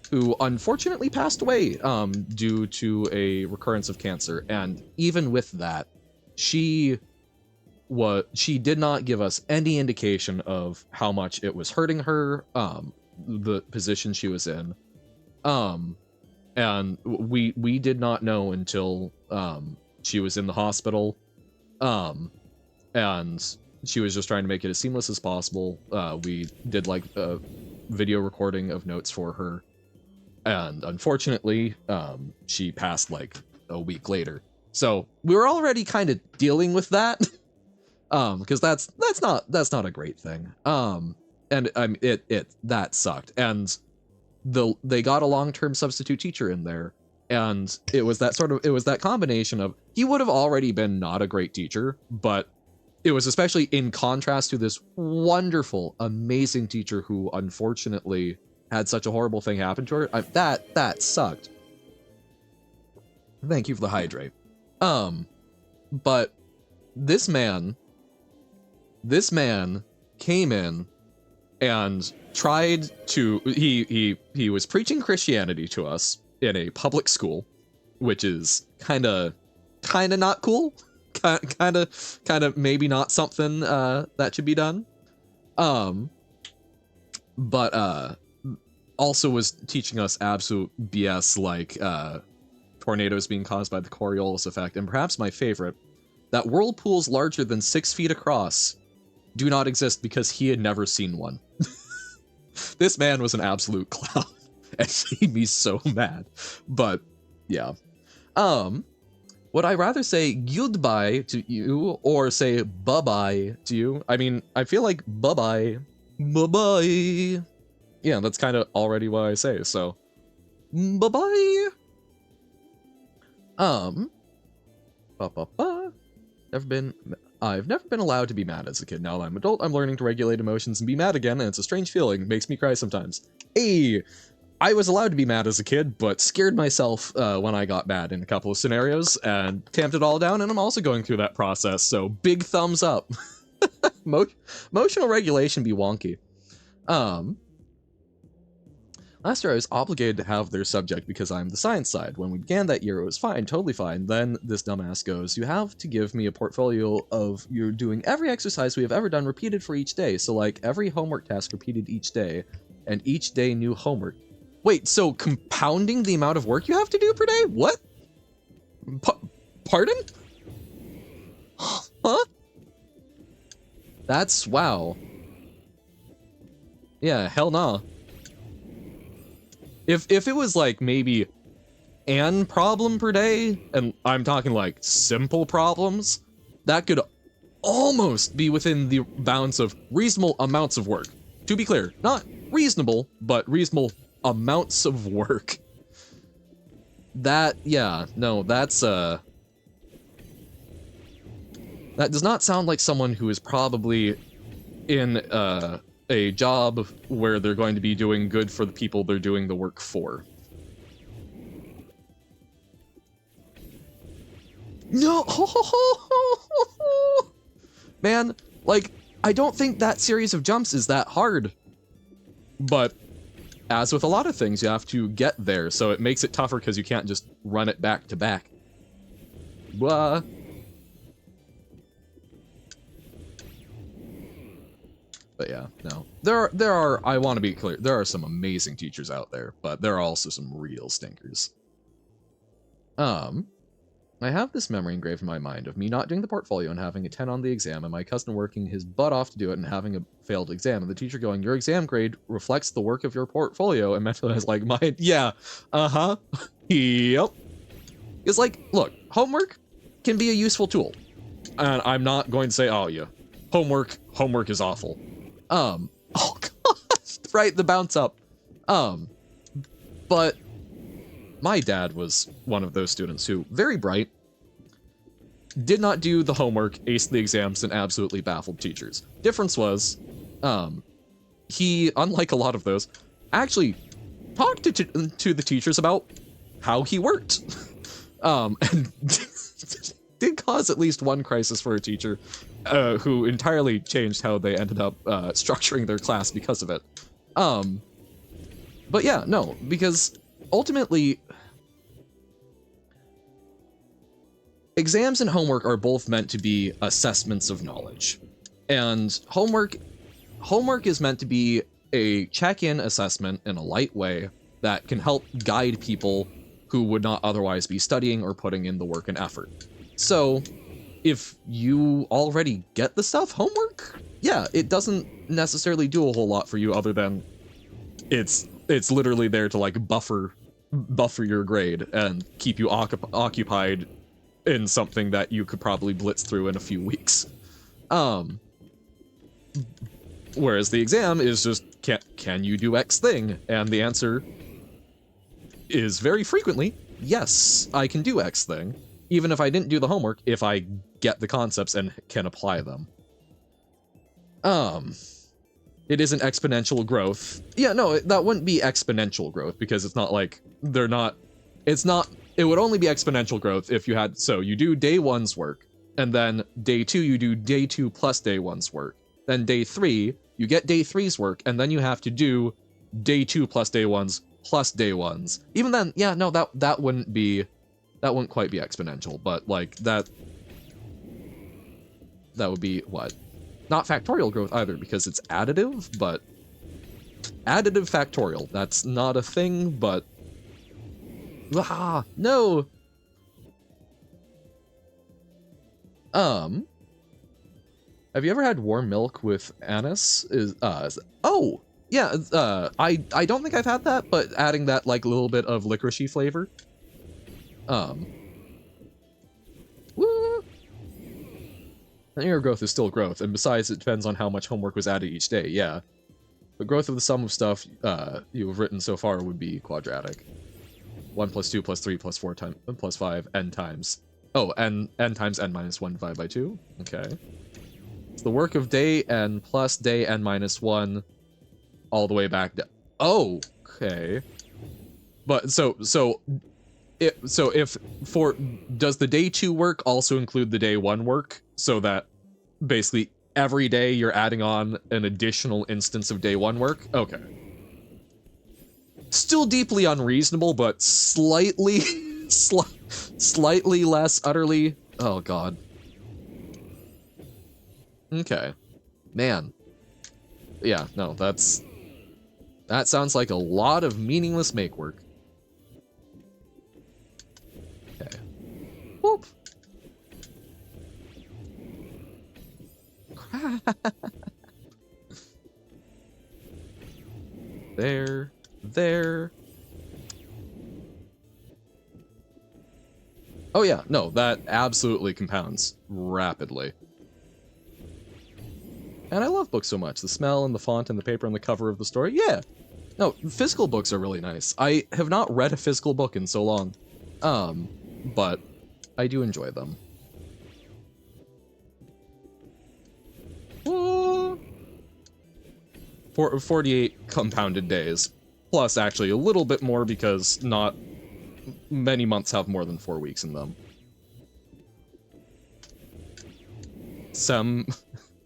Speaker 1: who unfortunately passed away due to a recurrence of cancer. And even with that, she did not give us any indication of how much it was hurting her, the position she was in. And we did not know until she was in the hospital. And she was just trying to make it as seamless as possible. We did like a video recording of notes for her. And unfortunately, she passed like a week later. So we were already kind of dealing with that, because that's not a great thing. And that sucked. And they got a long-term substitute teacher in there, and it was that combination of, he would have already been not a great teacher, but it was especially in contrast to this wonderful, amazing teacher who unfortunately had such a horrible thing happen to her. That sucked. Thank you for the hydrate. But this man came in and tried to, he was preaching Christianity to us in a public school, which is kind of not cool. Kind of maybe not something that should be done. But also was teaching us absolute BS, like tornadoes being caused by the Coriolis effect, and perhaps my favorite, that whirlpools larger than 6 feet across do not exist because he had never seen one. This man was an absolute clown and made me so mad. But yeah. Would I rather say goodbye to you or say bye-bye to you? I mean, I feel like bye-bye. Bye-bye. Yeah, that's kind of already what I say, so bye-bye. I've never been allowed to be mad as a kid. Now that I'm an adult, I'm learning to regulate emotions and be mad again, and it's a strange feeling. It makes me cry sometimes. Hey, I was allowed to be mad as a kid, but scared myself when I got mad in a couple of scenarios and tamped it all down, and I'm also going through that process, so big thumbs up. Emotional regulation be wonky. Last year I was obligated to have their subject because I'm the science side. When we began that year, it was fine, totally fine. Then this dumbass goes, you have to give me a portfolio of you doing every exercise we have ever done repeated for each day. So like every homework task repeated each day, and each day new homework. Wait, so compounding the amount of work you have to do per day? What? Pardon? Huh? That's, wow. Yeah, hell nah. If it was like maybe an problem per day, and I'm talking like simple problems, that could almost be within the bounds of reasonable amounts of work. To be clear, not reasonable, but reasonable amounts of work. That, yeah, no, that's, that does not sound like someone who is probably in, a job where they're going to be doing good for the people they're doing the work for. No! Man, like, I don't think that series of jumps is that hard. But, as with a lot of things, you have to get there, so it makes it tougher because you can't just run it back to back. Blah. But yeah, no. There are, I want to be clear, there are some amazing teachers out there, but there are also some real stinkers. I have this memory engraved in my mind of me not doing the portfolio and having a 10 on the exam, and my cousin working his butt off to do it and having a failed exam, and the teacher going, your exam grade reflects the work of your portfolio, and mentally I was like, mine, yeah, uh-huh, yep. It's like, look, homework can be a useful tool, and I'm not going to say, oh yeah, homework is awful. Oh gosh, right, the bounce up. But my dad was one of those students who, very bright, did not do the homework, aced the exams, and absolutely baffled teachers. Difference was, he, unlike a lot of those, actually talked to the teachers about how he worked. And did cause at least one crisis for a teacher, who entirely changed how they ended up structuring their class because of it. But yeah, no, because ultimately, exams and homework are both meant to be assessments of knowledge. And homework is meant to be a check-in assessment in a light way that can help guide people who would not otherwise be studying or putting in the work and effort. So, if you already get the stuff, homework, yeah, it doesn't necessarily do a whole lot for you other than it's literally there to like buffer your grade and keep you occupied in something that you could probably blitz through in a few weeks. Whereas the exam is just can you do X thing? And the answer is very frequently, yes, I can do X thing, even if I didn't do the homework, if I get the concepts and can apply them. It isn't exponential growth. Yeah, no, that wouldn't be exponential growth because it's not like they're not, it's not, it would only be exponential growth if you had, so you do day 1's work, and then day 2 you do day 2 plus day 1's work. Then day 3, you get day 3's work, and then you have to do day 2 plus day 1's plus day 1's. Even then, yeah, no, that wouldn't quite be exponential, but like that would be what? Not factorial growth either, because it's additive, but additive factorial. That's not a thing, but no. Have you ever had warm milk with anise? Oh, yeah, I don't think I've had that, but adding that like little bit of licoricey flavor. Woo. Linear growth is still growth, and besides, it depends on how much homework was added each day, yeah. The growth of the sum of stuff you've written so far would be quadratic. 1 plus 2 plus 3 plus 4 plus 5, n times. Oh, n times n minus 1 divided by 2? Okay. It's the work of day n plus day n minus 1 all the way back down. Oh, okay. But does the day 2 work also include the day 1 work? So that basically every day you're adding on an additional instance of day 1 work? Okay. Still deeply unreasonable, but slightly, slightly less utterly. Oh god. Okay. Man. Yeah, no, that sounds like a lot of meaningless make work. Okay. Whoop. There. Oh yeah, no, that absolutely compounds rapidly. And I love books so much. The smell and the font and the paper and the cover of the story. Yeah. No, physical books are really nice. I have not read a physical book in so long. But I do enjoy them. 48 compounded days. Plus, actually, a little bit more because not many months have more than 4 weeks in them. Sem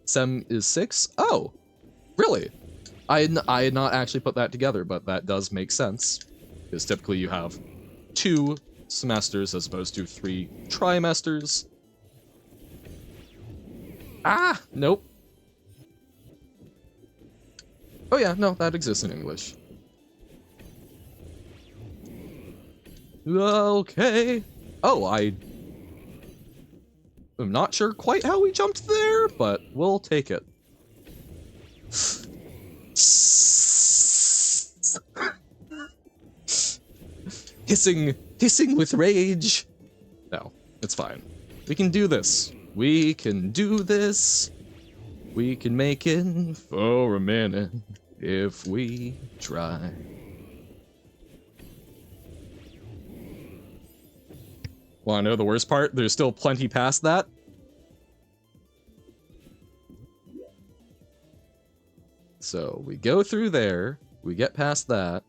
Speaker 1: is 6? Oh, really? I had not actually put that together, but that does make sense. Because typically you have 2 semesters as opposed to 3 trimesters. Ah, nope. Oh yeah, no, that exists in English. Okay. Oh, I'm not sure quite how we jumped there, but we'll take it. Hissing with rage. No, it's fine. We can do this. We can do this. We can make it for a minute if we try. Wanna know the worst part? There's still plenty past that. So we go through there, we get past that.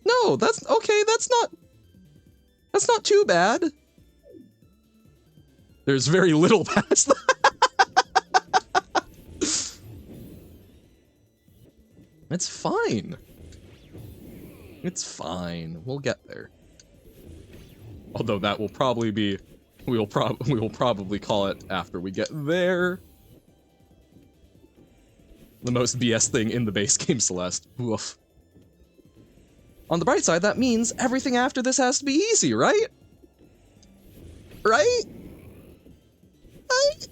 Speaker 1: No, that's okay, that's not too bad. There's very little past that. It's fine. It's fine. We'll get there. Although that will probably be, we will probably call it after we get there. The most BS thing in the base game, Celeste. Woof. On the bright side, that means everything after this has to be easy, right? Right? Right?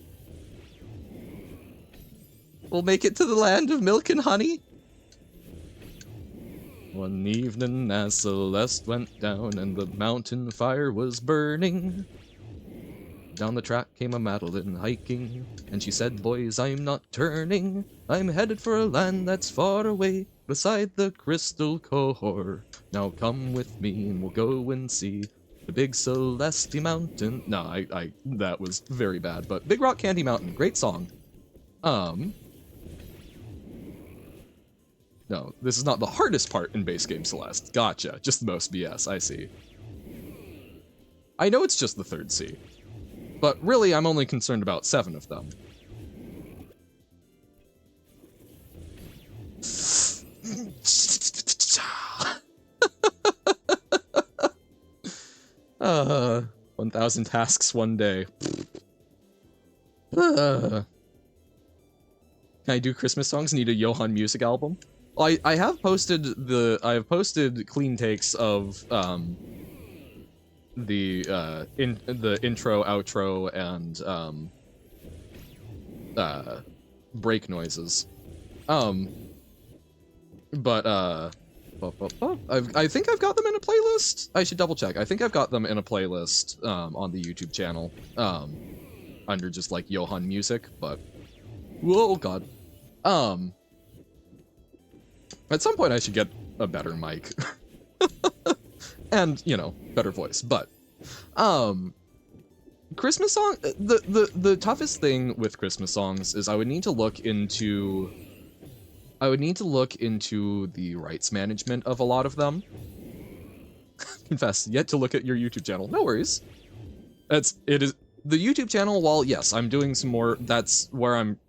Speaker 1: We'll make it to the land of milk and honey. One evening as Celeste went down and the mountain fire was burning. Down the track came a Madeline hiking, and she said, boys, I'm not turning. I'm headed for a land that's far away, beside the crystal core. Now come with me and we'll go and see the big Celeste mountain. No, I that was very bad, but Big Rock Candy Mountain, great song. No, this is not the hardest part in base game Celeste. Gotcha, just the most BS, I see. I know it's just the third C, but really I'm only concerned about 7 of them. 1,000 tasks one day. Can I do Christmas songs? Need a Johan music album? Well, I have posted clean takes of the intro, outro, and break noises. I think I've got them in a playlist. I should double check. I think I've got them in a playlist on the YouTube channel under just like Johan music, but whoa god. At some point I should get a better mic. And, you know, better voice, but Christmas song, the toughest thing with Christmas songs is I would need to look into the rights management of a lot of them. Confess, yet to look at your YouTube channel. No worries. It is the YouTube channel, while yes, I'm doing some more, that's where I'm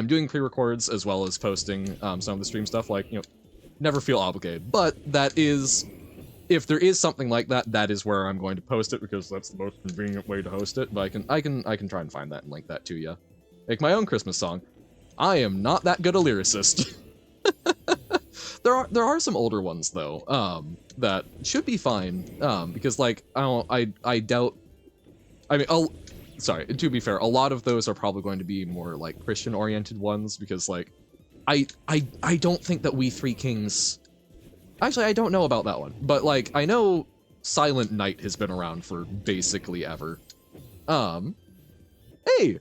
Speaker 1: doing pre-records as well as posting some of the stream stuff, like, you know, never feel obligated. But that is, if there is something like that, that is where I'm going to post it, because that's the most convenient way to host it. But I can try and find that and link that to you. Make my own Christmas song. I am not that good a lyricist. There are some older ones though, that should be fine, because like I doubt. I mean, sorry. To be fair, a lot of those are probably going to be more like Christian-oriented ones, because like I don't think that We Three Kings. Actually, I don't know about that one, but like I know Silent Night has been around for basically ever. Hey,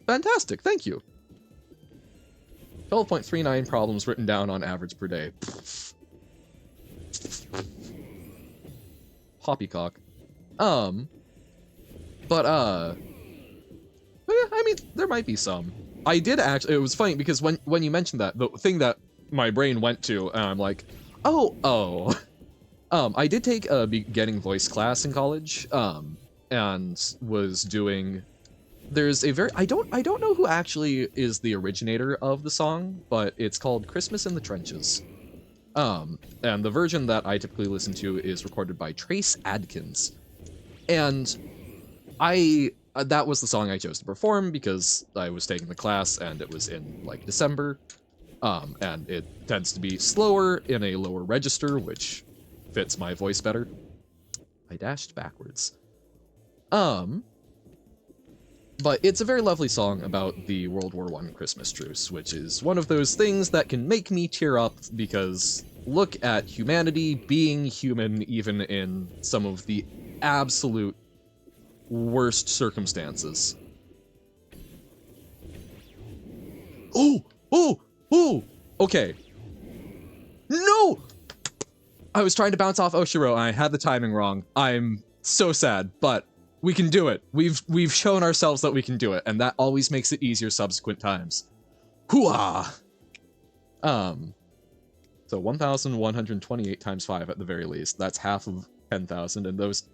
Speaker 1: fantastic! Thank you. 12.39 problems written down on average per day. Poppycock. But I mean, there might be some. I did actually, it was funny because when you mentioned that, the thing that my brain went to, and I'm like, oh. I did take a beginning voice class in college, and was doing, there's a very, I don't know who actually is the originator of the song, but it's called Christmas in the Trenches. And the version that I typically listen to is recorded by Trace Adkins. And that was the song I chose to perform because I was taking the class and it was in like December. And it tends to be slower in a lower register, which fits my voice better. I dashed backwards. But it's a very lovely song about the World War I Christmas truce, which is one of those things that can make me tear up because look at humanity being human even in some of the absolute worst circumstances. Oh! Okay. No! I was trying to bounce off Oshiro and I had the timing wrong. I'm so sad, but we can do it. We've shown ourselves that we can do it, and that always makes it easier subsequent times. Hooah! So 1,128 times 5 at the very least. That's half of 10,000, and those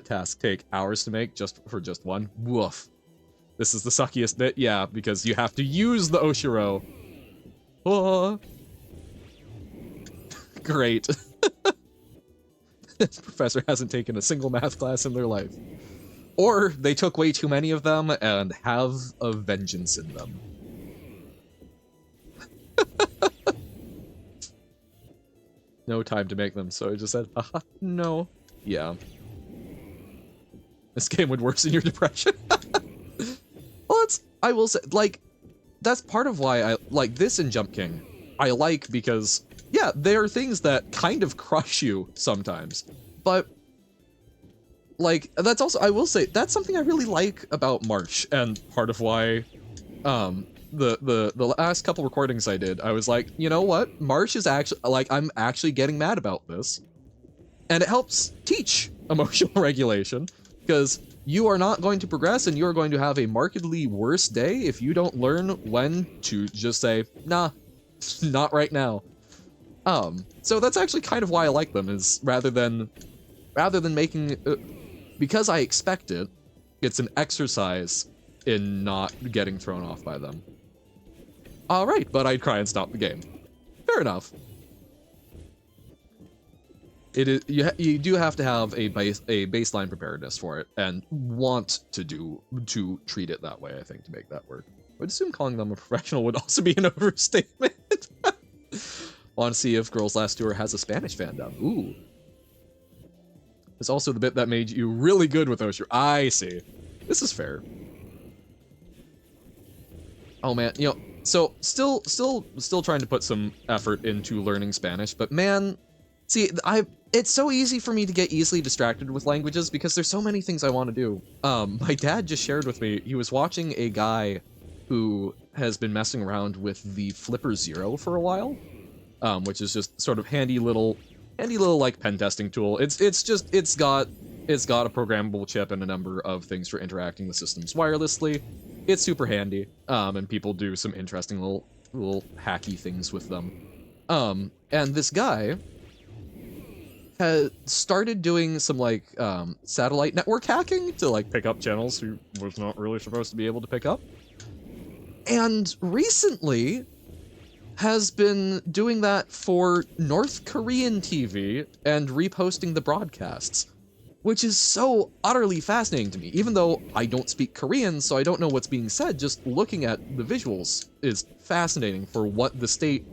Speaker 1: tasks take hours to make just one. Woof. This is the suckiest bit, yeah, because you have to use the Oshiro. Oh. Great. This professor hasn't taken a single math class in their life. Or they took way too many of them and have a vengeance in them. No time to make them, so I just said, haha, no. Yeah. This game would worsen your depression. Well, I will say, like, that's part of why I like this in Jump King. I like because, yeah, there are things that kind of crush you sometimes, but like, that's also, I will say, that's something I really like about March, and part of why, the last couple recordings I did, I was like, you know what? March is actually, like, I'm actually getting mad about this. And it helps teach emotional regulation, because you are not going to progress and you are going to have a markedly worse day if you don't learn when to just say, nah, not right now. So that's actually kind of why I like them, is rather than making, because I expect it, it's an exercise in not getting thrown off by them. All right, but I'd cry and stop the game. Fair enough. It is, you do have to have a baseline preparedness for it, and want to treat it that way, I think, to make that work. I would assume calling them a professional would also be an overstatement. Want to see if Girls Last Tour has a Spanish fandom. Ooh. It's also the bit that made you really good with Osher. I see. This is fair. Oh man, you know, so still trying to put some effort into learning Spanish, but man, see, it's so easy for me to get easily distracted with languages because there's so many things I want to do. My dad just shared with me, he was watching a guy who has been messing around with the Flipper Zero for a while, which is just sort of handy little like pen testing tool. It's got a programmable chip and a number of things for interacting with systems wirelessly. It's super handy, and people do some interesting little hacky things with them. And this guy has started doing some like satellite network hacking to like pick up channels he was not really supposed to be able to pick up. And recently has been doing that for North Korean TV and reposting the broadcasts, which is so utterly fascinating to me. Even though I don't speak Korean, so I don't know what's being said, just looking at the visuals is fascinating for what the state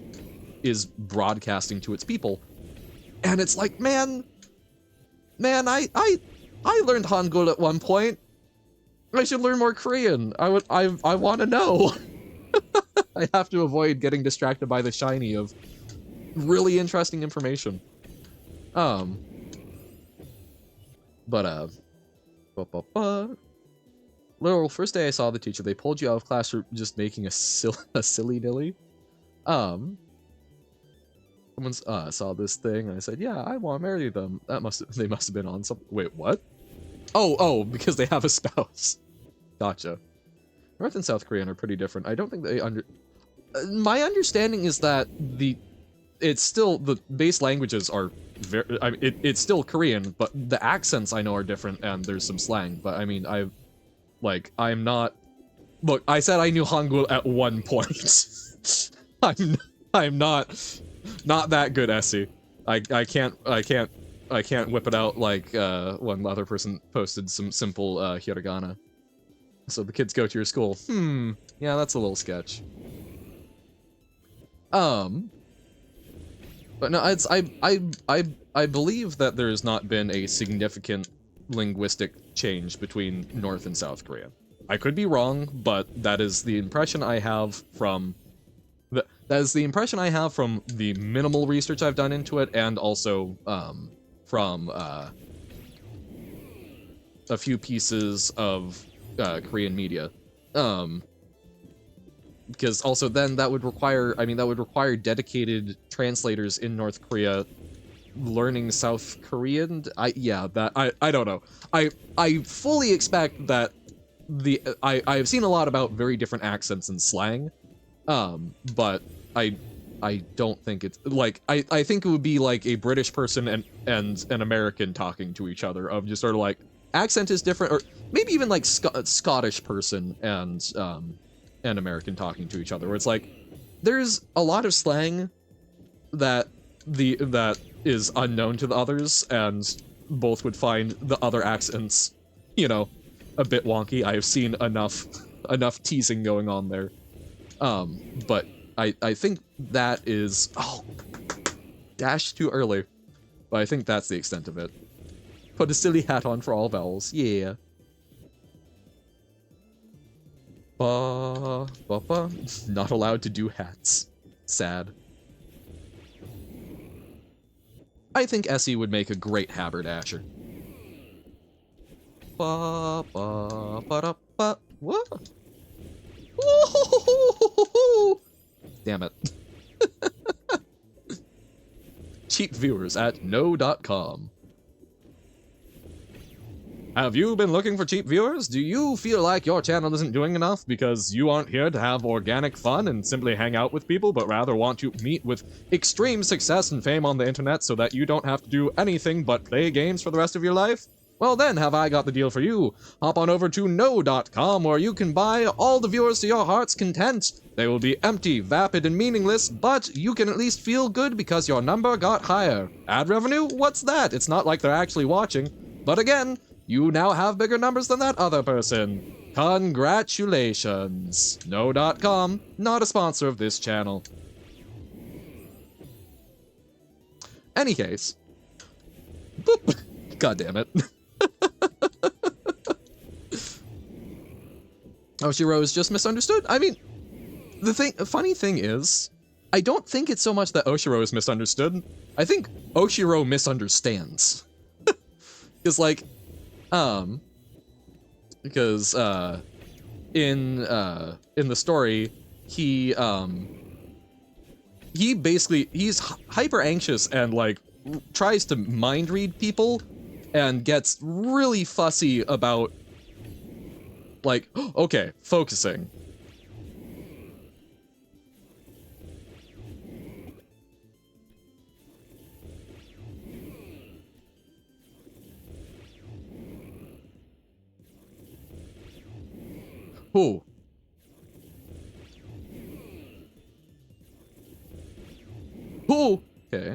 Speaker 1: is broadcasting to its people. And it's like, man, I learned Hangul at one point. I should learn more Korean. I want to know. I have to avoid getting distracted by the shiny of really interesting information. Literal first day I saw the teacher, they pulled you out of class for just making a silly dilly. Someone saw this thing and I said, yeah, I want to marry them. They must have been on something. Wait, what? Oh, because they have a spouse. Gotcha. North and South Korean are pretty different. I don't think they my understanding is that it's still, the base languages are very, it's still Korean, but the accents I know are different and there's some slang. But I mean, I'm not, look, I said I knew Hangul at one point. I'm not that good, Essie. I can't whip it out like one other person posted some simple hiragana. So the kids go to your school. Yeah, that's a little sketch. But no, it's I believe that there has not been a significant linguistic change between North and South Korea. I could be wrong, but that is the impression I have from the minimal research I've done into it, and also from a few pieces of Korean media. Because also then that would require dedicated translators in North Korea learning South Korean. I don't know. I fully expect that I've seen a lot about very different accents and slang, but I don't think it's like, I think it would be like a British person and an American talking to each other, of just sort of like, accent is different, or maybe even like Scottish person and American talking to each other, where it's like, there's a lot of slang that is unknown to the others, and both would find the other accents, you know, a bit wonky. I have seen enough teasing going on there. But I think that is, dash too early. But I think that's the extent of it. Put a silly hat on for all vowels, yeah. Not allowed to do hats. Sad. I think Essie would make a great haberdasher. Ba ba ba da ba. What? Whoa! Damn it. Cheap viewers at no.com. Have you been looking for cheap viewers? Do you feel like your channel isn't doing enough because you aren't here to have organic fun and simply hang out with people, but rather want to meet with extreme success and fame on the internet so that you don't have to do anything but play games for the rest of your life? Well then, have I got the deal for you. Hop on over to no.com where you can buy all the viewers to your heart's content. They will be empty, vapid, and meaningless, but you can at least feel good because your number got higher. Ad revenue? What's that? It's not like they're actually watching. But again, you now have bigger numbers than that other person. Congratulations. No.com, not a sponsor of this channel. Any case. Boop. God damn it. Oshiro is just misunderstood. I mean, the funny thing is, I don't think it's so much that Oshiro is misunderstood. I think Oshiro misunderstands. Because like, because in the story, he's hyper anxious and like tries to mind read people and gets really fussy about like, okay, focusing. Who? Who? Okay.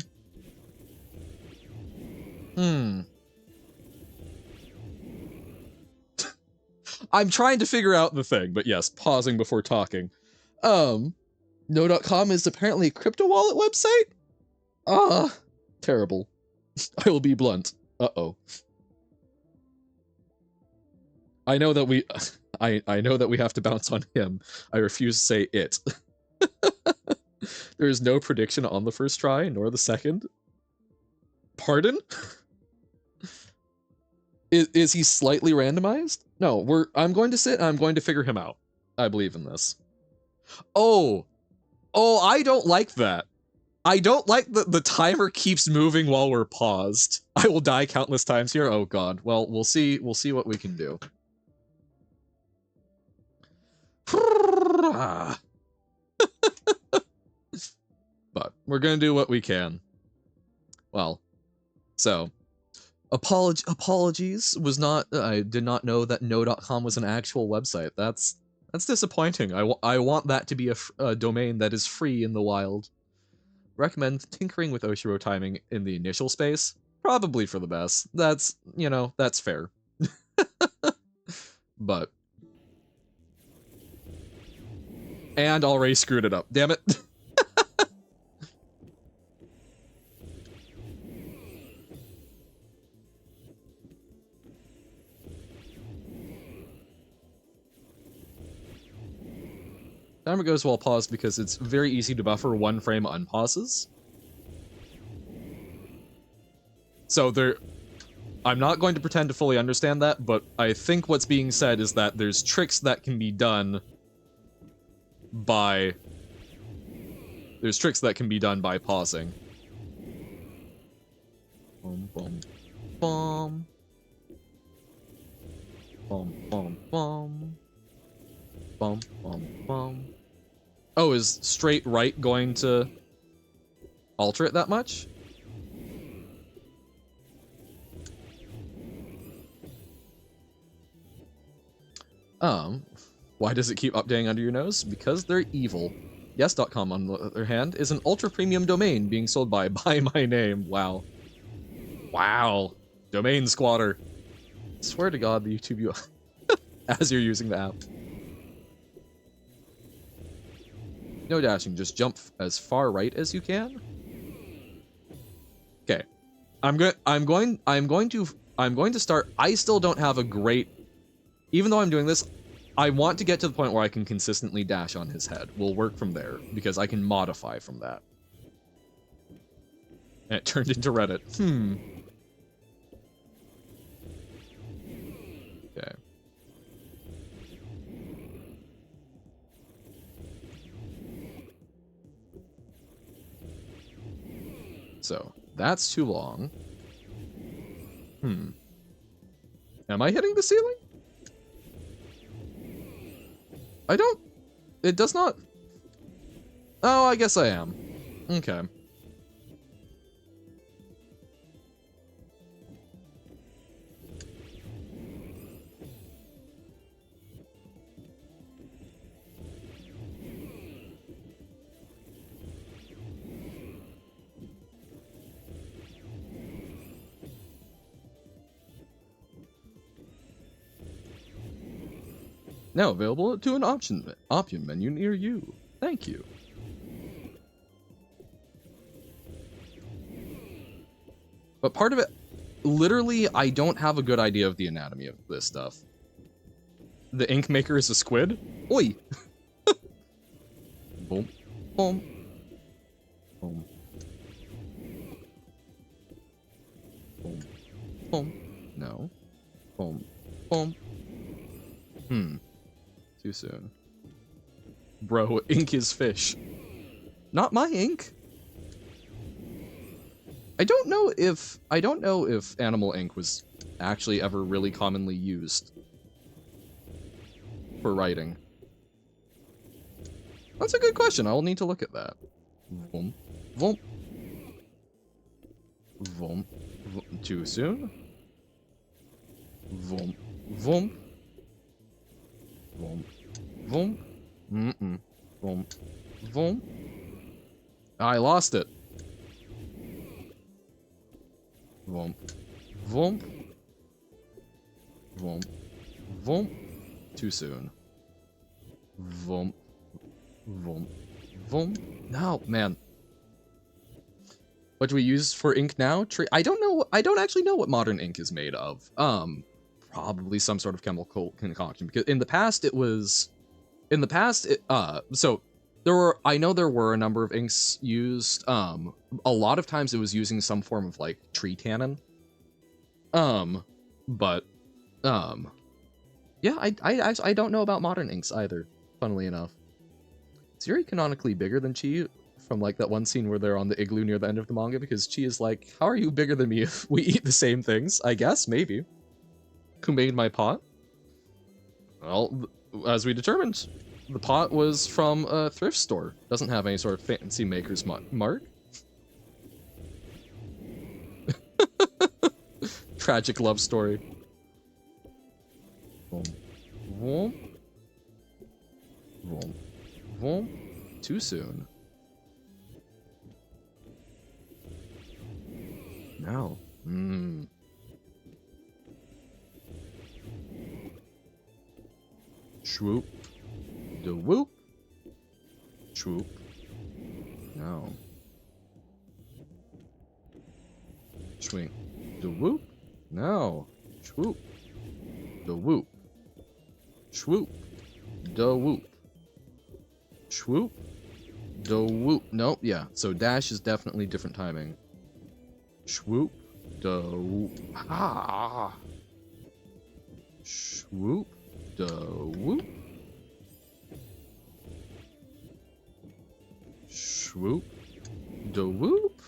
Speaker 1: I'm trying to figure out the thing, but yes, pausing before talking. No.com is apparently a crypto wallet website? Terrible. I will be blunt. Uh-oh. I know that we I know that we have to bounce on him. I refuse to say it. There is no prediction on the first try, nor the second. Pardon? Is he slightly randomized? No, I'm going to sit and I'm going to figure him out. I believe in this. Oh, I don't like that. I don't like that the timer keeps moving while we're paused. I will die countless times here. Oh god. Well, we'll see what we can do. But we're gonna do what we can. Well, so apologies was not. I did not know that no.com was an actual website. That's disappointing. I want that to be a domain that is free in the wild. Recommend tinkering with Oshiro timing in the initial space. Probably for the best. That's, you know, that's fair. But. And already screwed it up. Damn it. Timer goes while paused because it's very easy to buffer one frame unpauses. So I'm not going to pretend to fully understand that, but I think what's being said is that there's tricks that can be done by... There's tricks that can be done by pausing. Boom, boom, boom. Boom, boom, boom. Boom, boom, boom. Oh, is straight right going to alter it that much? Why does it keep updating under your nose? Because they're evil. Yes.com, on the other hand, is an ultra-premium domain being sold by my name. Wow. Wow. Domain squatter. Swear to God, the YouTube you as you're using the app. No dashing, just jump as far right as you can. Okay. I'm going to start. I still don't have a great, even though I'm doing this, I want to get to the point where I can consistently dash on his head. We'll work from there, because I can modify from that. And it turned into Reddit. So, that's too long. Am I hitting the ceiling? I don't... It does not... Oh, I guess I am. Okay. Now available to an option menu near you. Thank you. But part of it, literally, I don't have a good idea of the anatomy of this stuff. The ink maker is a squid? Oi! Boom. Boom. Boom. Boom. Boom. No. Boom. Boom. Too soon. Bro, ink is fish. Not my ink. I don't know if animal ink was actually ever really commonly used for writing. That's a good question. I'll need to look at that. Vroom. Vroom. Vroom. Vroom. Too soon. Vroom. Vroom. Vroom. Vroom. Vroom. Vroom. I lost it. Vroom. Vroom. Vroom. Vroom. Too soon. Vroom. Vroom. Vroom. No, man. What do we use for ink now? I don't know. I don't actually know what modern ink is made of. Probably some sort of chemical concoction, because in the past so I know there were a number of inks used. A lot of times it was using some form of like tree tannin. Yeah, I don't know about modern inks either, funnily enough. Is Yuri canonically bigger than Chi from like that one scene where they're on the igloo near the end of the manga? Because Chi is like, how are you bigger than me if we eat the same things? I guess, maybe. Who made my pot? Well, as we determined, the pot was from a thrift store. Doesn't have any sort of fancy maker's mark. Tragic love story. Boom. Boom. Boom. Boom. Too soon. Now. Swoop. The whoop. Swoop. Now. Swing. The whoop. Now. Swoop. The whoop. Swoop. The whoop. Swoop. The whoop. Nope, yeah. So dash is definitely different timing. Swoop. The whoop. Ah. Swoop. The whoop. Swoop. The whoop.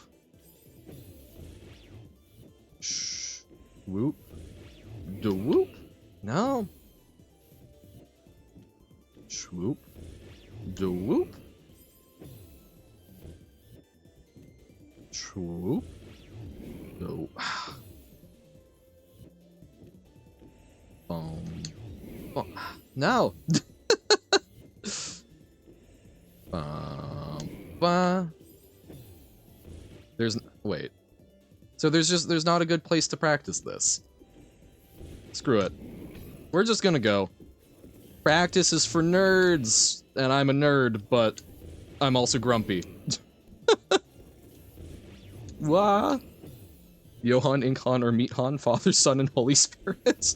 Speaker 1: Swoop. The whoop. No. Swoop. The whoop. Swoop. The no. Wait. So there's not a good place to practice this. Screw it. We're just gonna go. Practice is for nerds, and I'm a nerd, but I'm also grumpy. Wah. Johann, Inkhan, or Meathan, Father, Son, and Holy Spirit?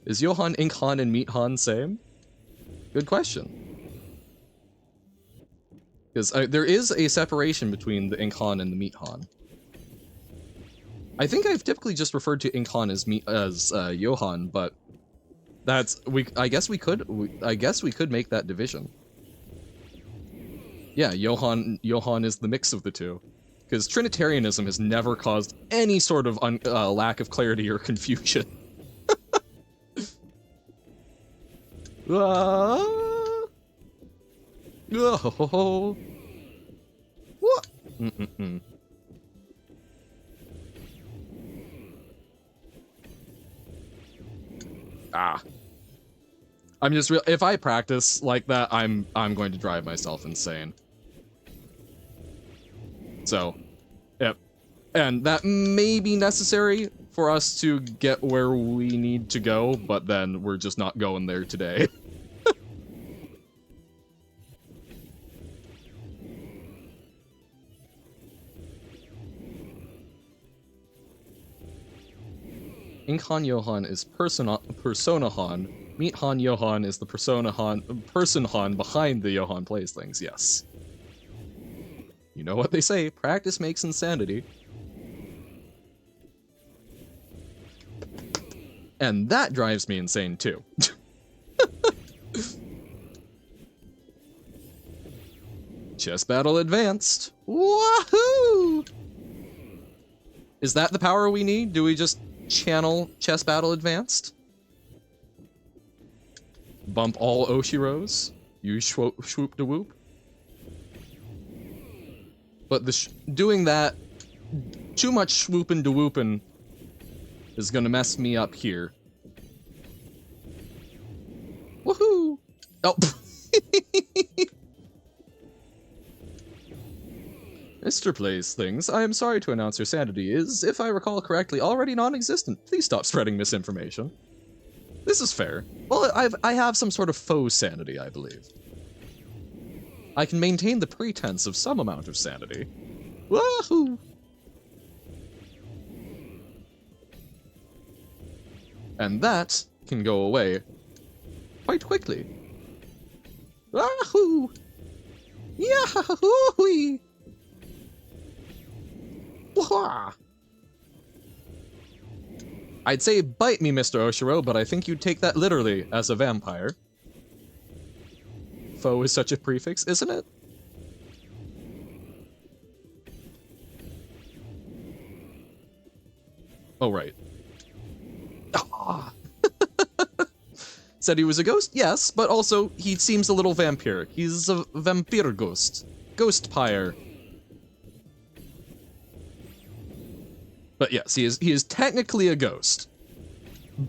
Speaker 1: Is Johann, Inkhan, and Meathan same? Good question. Because there is a separation between the Inkhan and the Meathan. I think I've typically just referred to Inkhan as Johann, but that's I guess we could make that division. Yeah, Johann is the mix of the two. Because Trinitarianism has never caused any sort of lack of clarity or confusion. Oh, what? Ah. I'm just real. If I practice like that, I'm going to drive myself insane. So, yep. And that may be necessary for us to get where we need to go, but then we're just not going there today. Ink Han Johan is Persona Han. Meet Han Johan is the person Han behind the Johan plays things, yes. You know what they say, practice makes insanity. And that drives me insane too. Chess battle advanced. Woohoo! Is that the power we need? Do we just channel chess battle advanced? Bump all Oshiros? Use swoop to whoop? But doing that, too much swoopin' to whoopin' is gonna mess me up here. Woohoo! Oh. Mr. Plays Things, I am sorry to announce your sanity is, if I recall correctly, already non-existent. Please stop spreading misinformation. This is fair. Well, I have some sort of faux sanity, I believe. I can maintain the pretense of some amount of sanity. Woohoo! And that can go away quite quickly. Wahoo! Yahoo! Wah! I'd say bite me, Mr. Oshiro, but I think you'd take that literally as a vampire. Foe is such a prefix, isn't it? Oh, right. Ah. Said he was a ghost? Yes, but also he seems a little vampiric. He's a vampire ghost. Ghost pyre. But yes, he is technically a ghost.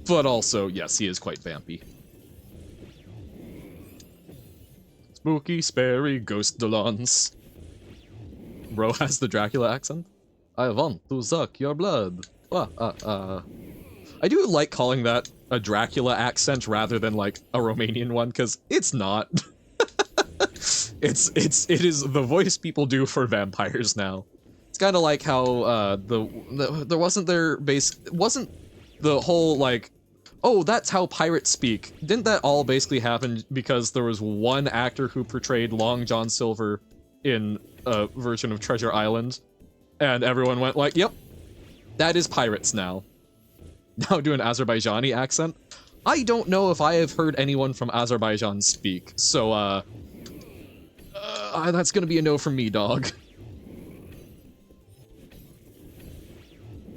Speaker 1: But also, yes, he is quite vampy. Spooky, sperry, ghost delons. Bro has the Dracula accent. I want to suck your blood. I do like calling that a Dracula accent rather than like a Romanian one, because it's not. it is the voice people do for vampires now. It's kind of like how there wasn't the whole like, oh, that's how pirates speak. Didn't that all basically happen because there was one actor who portrayed Long John Silver in a version of Treasure Island, and everyone went like, yep, that is pirates now. Now do an Azerbaijani accent. I don't know if I have heard anyone from Azerbaijan speak, so that's gonna be a no from me, dog.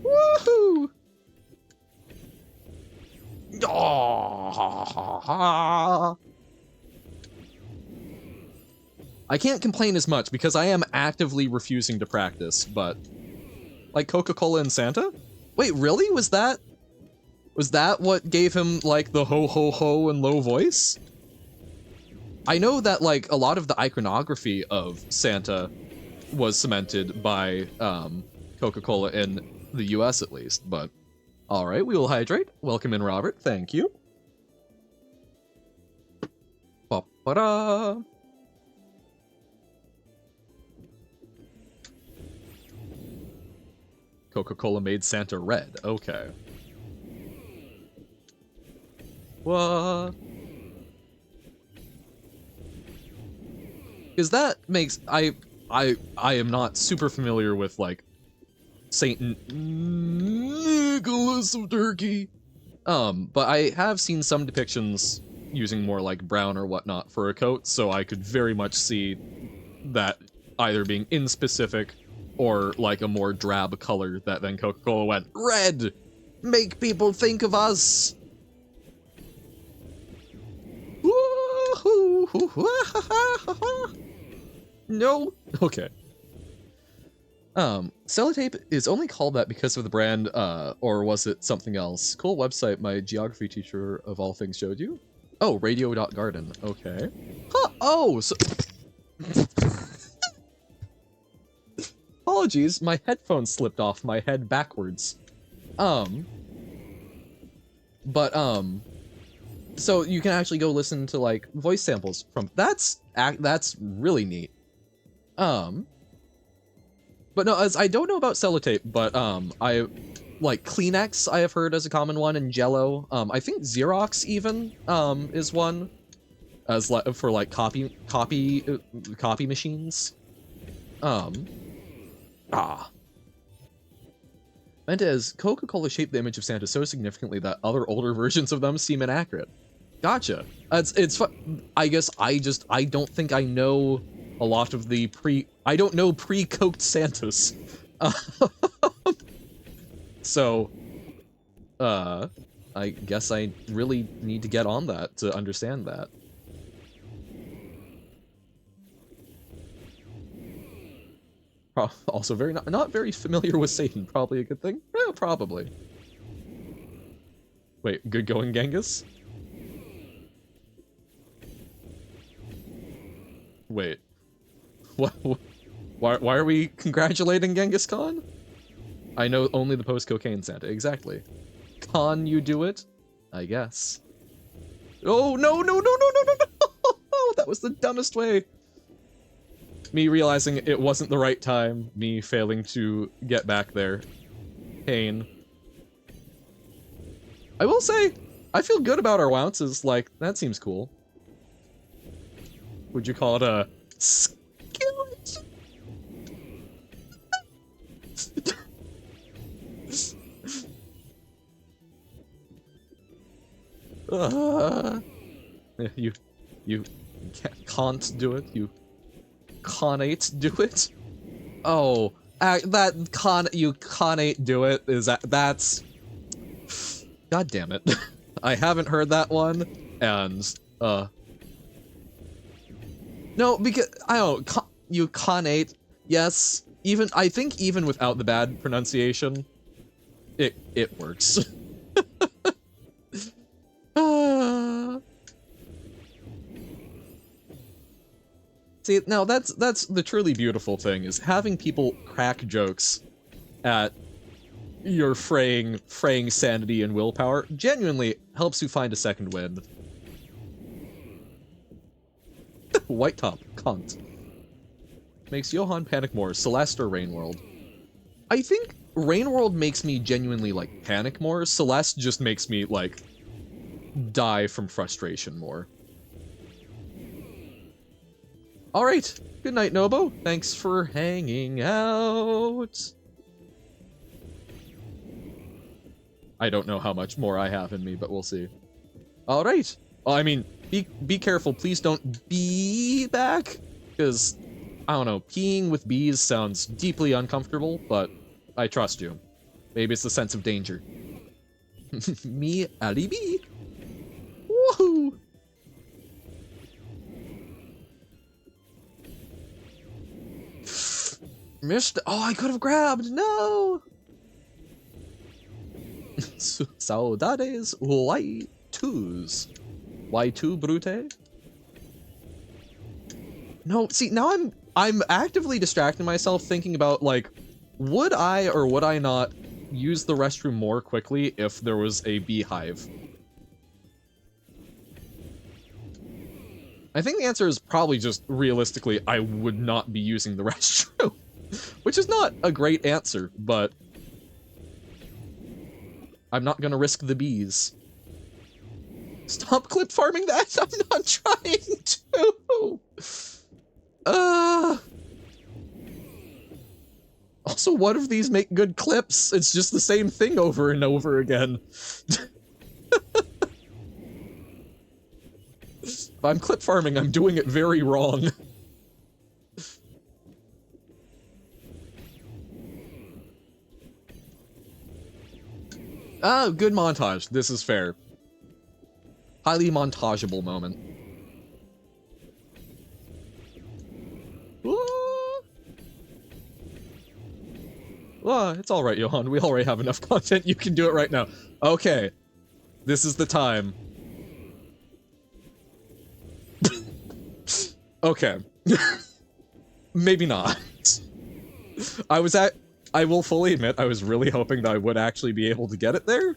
Speaker 1: Woohoo! Oh. I can't complain as much because I am actively refusing to practice, but like Coca-Cola and Santa? Wait, really? Was that what gave him like the ho ho ho and low voice? I know that like a lot of the iconography of Santa was cemented by Coca-Cola in the US at least, but all right, we will hydrate. Welcome in, Robert. Thank you. Ba-ba-da. Coca-Cola made Santa red. Okay. What? Because that makes I am not super familiar with like Saint Nicholas of Turkey. But I have seen some depictions using more like brown or whatnot for a coat, so I could very much see that either being in specific or like a more drab color that then Coca-Cola went, red! Make people think of us! No? Okay. Sellotape is only called that because of the brand, or was it something else? Cool website my geography teacher of all things showed you. Oh, radio.garden. Okay. Huh, oh, so... Apologies, my headphones slipped off my head backwards. So you can actually go listen to, like, voice samples from... That's really neat. But no, as I don't know about Sellotape, but, I... Like, Kleenex, I have heard as a common one, and Jello. I think Xerox, even, is one. As, for, like, copy machines. Meant as, Coca-Cola shaped the image of Santa so significantly that other older versions of them seem inaccurate. Gotcha. It's I guess I don't think I know a lot of the I don't know pre-coked Santas. So, I guess I really need to get on that to understand that. Also not very familiar with Satan, probably a good thing? Yeah, probably. Wait, good going, Genghis? Wait. What? Why are we congratulating Genghis Khan? I know only the post-cocaine Santa, exactly. Con you do it? I guess. Oh, no! That was the dumbest way. Me realizing it wasn't the right time, me failing to get back there. Pain. I will say, I feel good about our ounces, like, that seems cool. Would you call it a skeleton? You can't do it, you can't do it? Oh, you can't do it, that's... God damn it. I haven't heard that one, and, no, because, I don't know, you can't, yes, I think even without the bad pronunciation, it works. See, now that's the truly beautiful thing, is having people crack jokes at your fraying sanity and willpower genuinely helps you find a second wind. White top, cunt. Makes Johan panic more, Celeste or Rainworld? I think Rainworld makes me genuinely, like, panic more. Celeste just makes me, like, die from frustration more. Alright, good night, Nobo. Thanks for hanging out. I don't know how much more I have in me, but we'll see. Alright. Well, I mean, be careful, please don't be back, because, I don't know, peeing with bees sounds deeply uncomfortable, but I trust you. Maybe it's the sense of danger. Me, Ali B. Woohoo! Missed. Oh, I could have grabbed. No. Saudades Y2s. Y2 Brute? No, see, now I'm actively distracting myself thinking about, like, would I or would I not use the restroom more quickly if there was a beehive? I think the answer is probably just, realistically, I would not be using the restroom. Which is not a great answer, but I'm not gonna risk the bees. Stop clip farming that! I'm not trying to! Also, what if these make good clips? It's just the same thing over and over again. If I'm clip farming, I'm doing it very wrong. Ah, good montage. This is fair. Highly montageable moment. It's alright, Johan. We already have enough content. You can do it right now. Okay. This is the time. Okay. Maybe not. I will fully admit, I was really hoping that I would actually be able to get it there.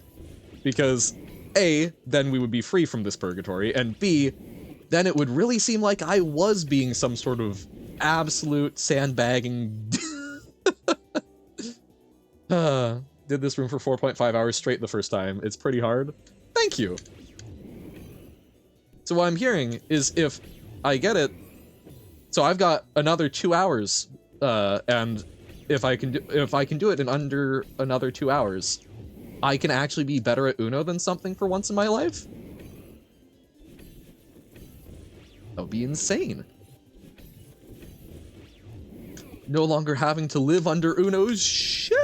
Speaker 1: Because, A, then we would be free from this purgatory, and B, then it would really seem like I was being some sort of absolute sandbagging. Did this room for 4.5 hours straight the first time. It's pretty hard. Thank you. So what I'm hearing is if I get it, so I've got another 2 hours, and if I can do it in under another 2 hours, I can actually be better at Uno than something for once in my life. That would be insane. No longer having to live under Uno's shadow.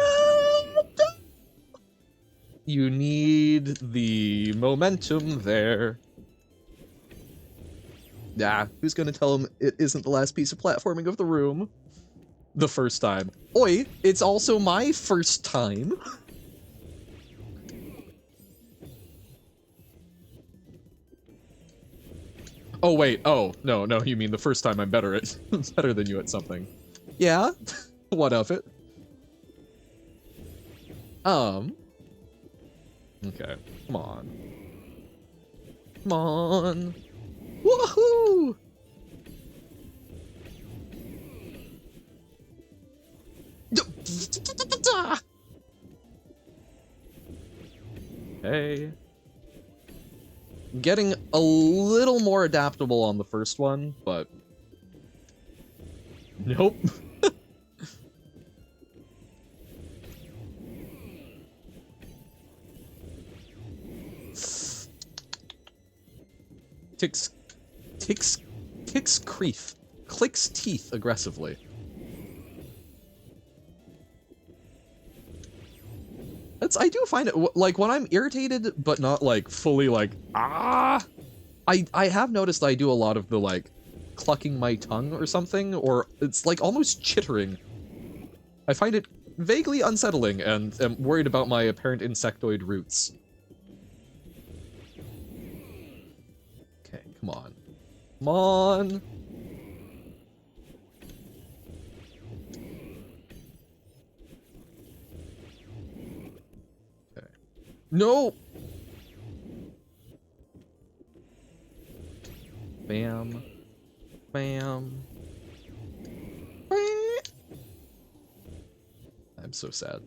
Speaker 1: You need the momentum there. Yeah, who's gonna tell him it isn't the last piece of platforming of the room? The first time. Oi, it's also my first time. Oh wait, oh, no, you mean the first time I'm better at better than you at something. Yeah? What of it? Okay, come on. Come on. Woohoo! Hey. Getting a little more adaptable on the first one, but nope. Clicks teeth aggressively. I do find it, like, when I'm irritated, but not, like, fully, like, I have noticed I do a lot of the, like, clucking my tongue or something, or it's, like, almost chittering. I find it vaguely unsettling, and am worried about my apparent insectoid roots. Okay, come on. Come on! No! Bam. Bam. I'm so sad.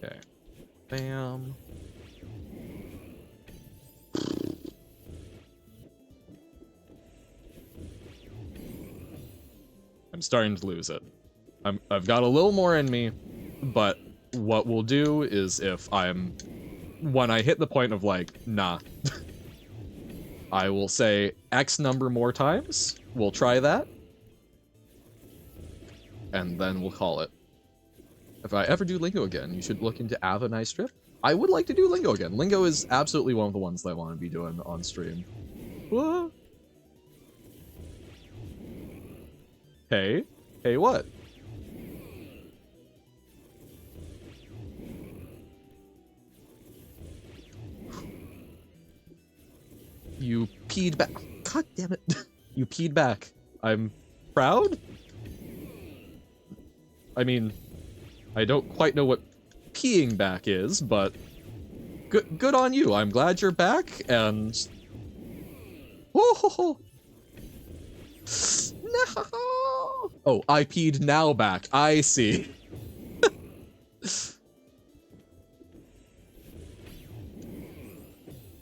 Speaker 1: Okay. Bam. I'm starting to lose it. I've got a little more in me, but what we'll do is when I hit the point of like, nah, I will say X number more times. We'll try that. And then we'll call it. If I ever do Lingo again, you should look into Ava Nice Strip. I would like to do Lingo again. Lingo is absolutely one of the ones that I want to be doing on stream. What? Hey? Hey, what? You peed back. God damn it. You peed back. I'm proud? I mean, I don't quite know what peeing back is, but good on you. I'm glad you're back, and... Oh, no! Oh, I peed now back. I see.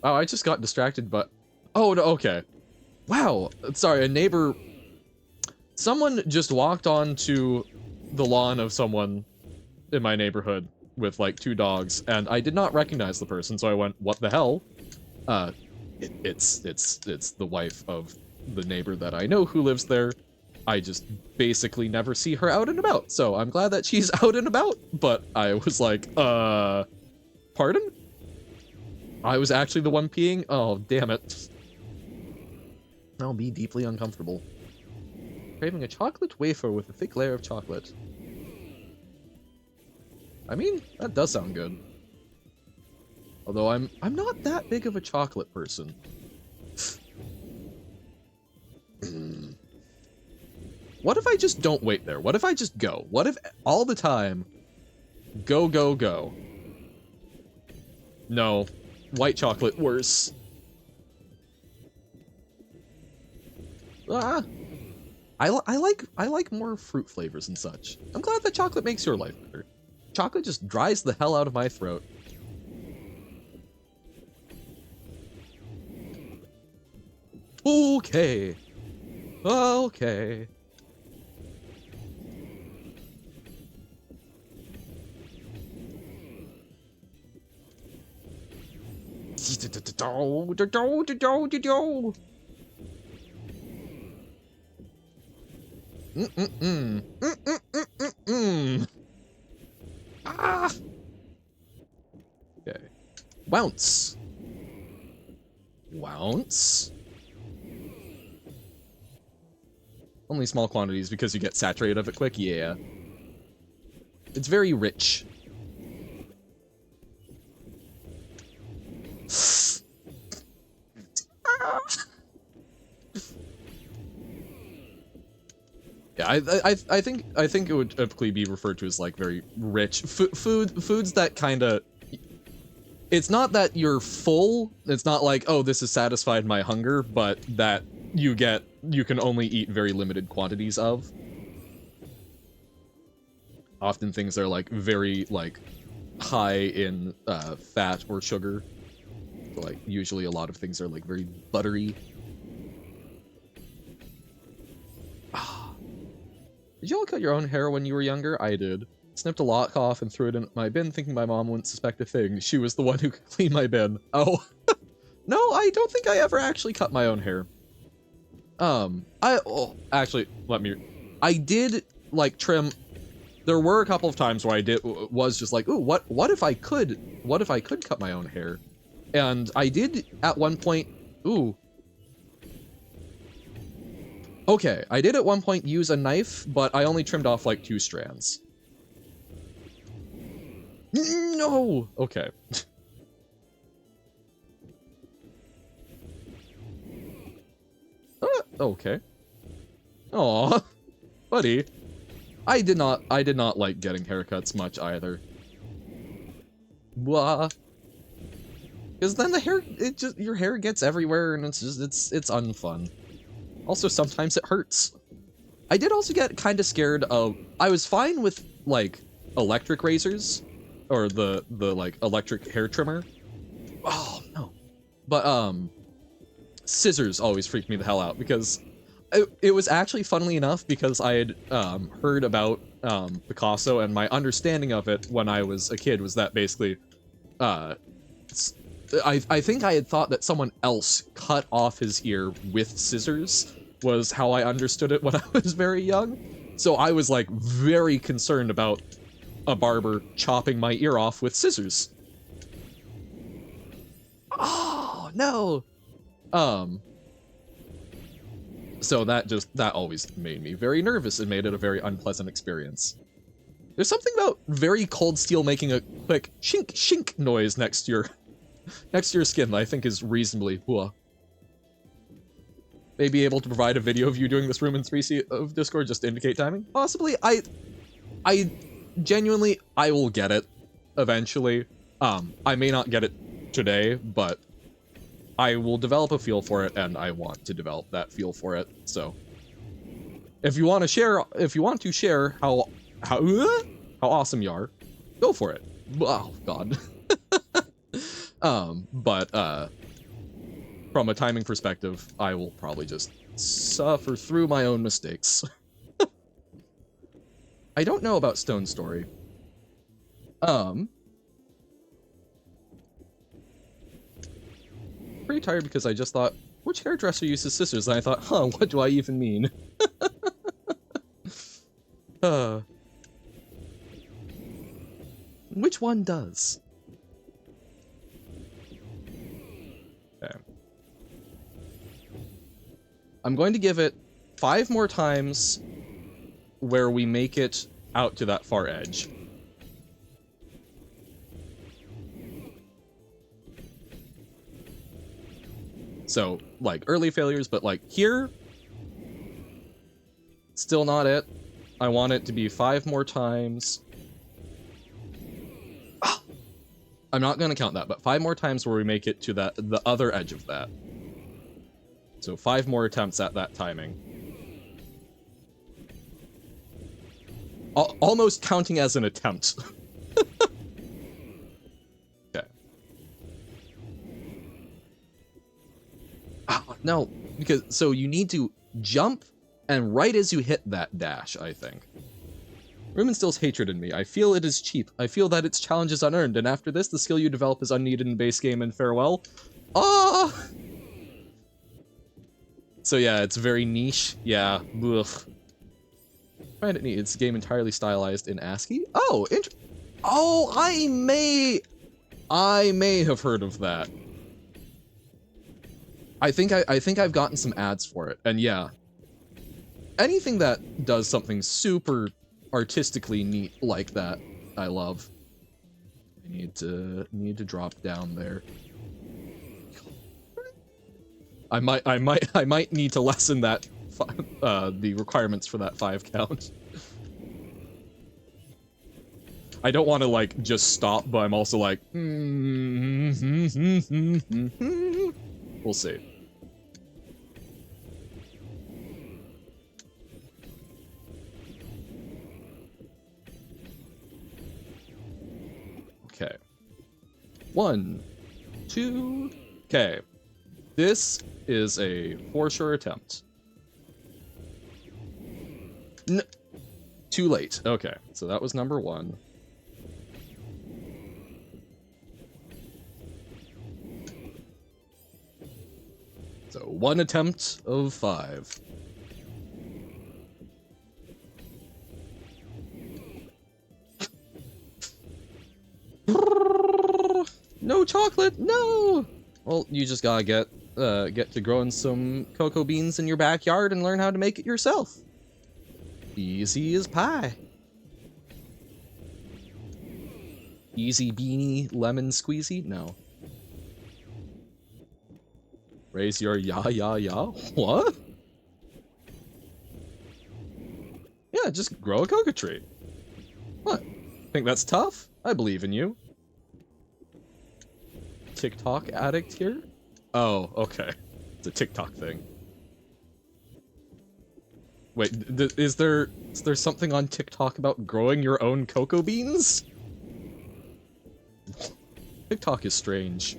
Speaker 1: Oh, I just got distracted, but... Oh, no, okay. Wow, sorry, a neighbor... Someone just walked onto the lawn of someone in my neighborhood with, like, 2 dogs, and I did not recognize the person, so I went, what the hell? It's the wife of the neighbor that I know who lives there. I just basically never see her out and about. So I'm glad that she's out and about, but I was like, pardon? I was actually the one peeing? Oh, damn it. I'll be deeply uncomfortable. Craving a chocolate wafer with a thick layer of chocolate. I mean, that does sound good. Although I'm not that big of a chocolate person. What if I just don't wait there? What if I just go? What if all the time, go, go, go? No. White chocolate, worse. Ah. I like more fruit flavors and such. I'm glad that chocolate makes your life better. Chocolate just dries the hell out of my throat. Okay. Okay. Ah. Okay. Bounce. Bounce. Only small quantities because you get saturated of it quick. Yeah. It's very rich. Yeah, I think it would typically be referred to as like very rich foods that kind of. It's not that you're full. It's not like, oh, this has satisfied my hunger, but that you can only eat very limited quantities of. Often things are like very like high in fat or sugar. So, like usually a lot of things are like very buttery. Did you all cut your own hair when you were younger? I did. Snipped a lock off and threw it in my bin thinking my mom wouldn't suspect a thing. She was the one who could clean my bin. Oh. No, I don't think I ever actually cut my own hair. Actually, I did like trim. There were a couple of times where I was just like, ooh, what if I could cut my own hair? And I did at one point, ooh. Okay, I did at one point use a knife, but I only trimmed off like 2 strands. No! Okay. Okay. Aw, buddy. I did not like getting haircuts much either. Blah. Because then the hair, your hair gets everywhere and it's unfun. Also, sometimes it hurts. I did also get kind of scared of, I was fine with like electric razors or the like electric hair trimmer. Oh no. But scissors always freaked me the hell out because it was actually, funnily enough, because I had heard about Picasso, and my understanding of it when I was a kid was that basically I think I had thought that someone else cut off his ear with scissors was how I understood it when I was very young. So I was like very concerned about a barber chopping my ear off with scissors. Oh, no. So that always made me very nervous and made it a very unpleasant experience. There's something about very cold steel making a quick shink shink noise next to your skin that I think is reasonably Maybe able to provide a video of you doing this room in 3C of Discord just to indicate timing? Possibly. I genuinely, I will get it eventually. I may not get it today, but I will develop a feel for it, and I want to develop that feel for it. So if you want to share how awesome you are, go for it. Oh god. But from a timing perspective, I will probably just suffer through my own mistakes. I don't know about Stone Story. Pretty tired because I just thought, which hairdresser uses scissors? And I thought, huh, what do I even mean? Which one does? Okay. I'm going to give it 5 more times where we make it out to that far edge. So, like, early failures, but like here, still not it. I want it to be 5 more times. Ah! I'm not going to count that, but 5 more times where we make it to the other edge of that. So 5 more attempts at that timing. Almost counting as an attempt. Okay. No, because so you need to jump, and right as you hit that dash, I think. Room instills hatred in me. I feel it is cheap. I feel that its challenge is unearned, and after this, the skill you develop is unneeded in base game and farewell. Ah! So yeah, it's very niche. Yeah. Ugh. I find it neat. It's a game entirely stylized in ASCII. Oh, oh, I may have heard of that. I think I've gotten some ads for it, and yeah. Anything that does something super artistically neat like that, I love. I need to drop down there. I might need to lessen that the requirements for that 5 count. I don't want to like just stop, but I'm also like we'll see. Okay. 1, 2. Okay. This is a for sure attempt. Too late. Okay, so that was number 1. So 1 attempt of 5. No chocolate, no! Well, you just gotta get to growing some cocoa beans in your backyard and learn how to make it yourself. Easy as pie. Easy beanie lemon squeezy? No. Raise your ya. What? Yeah, just grow a cocoa tree. What? Think that's tough? I believe in you. TikTok addict here? Oh, okay. It's a TikTok thing. Wait, is there something on TikTok about growing your own cocoa beans? TikTok is strange.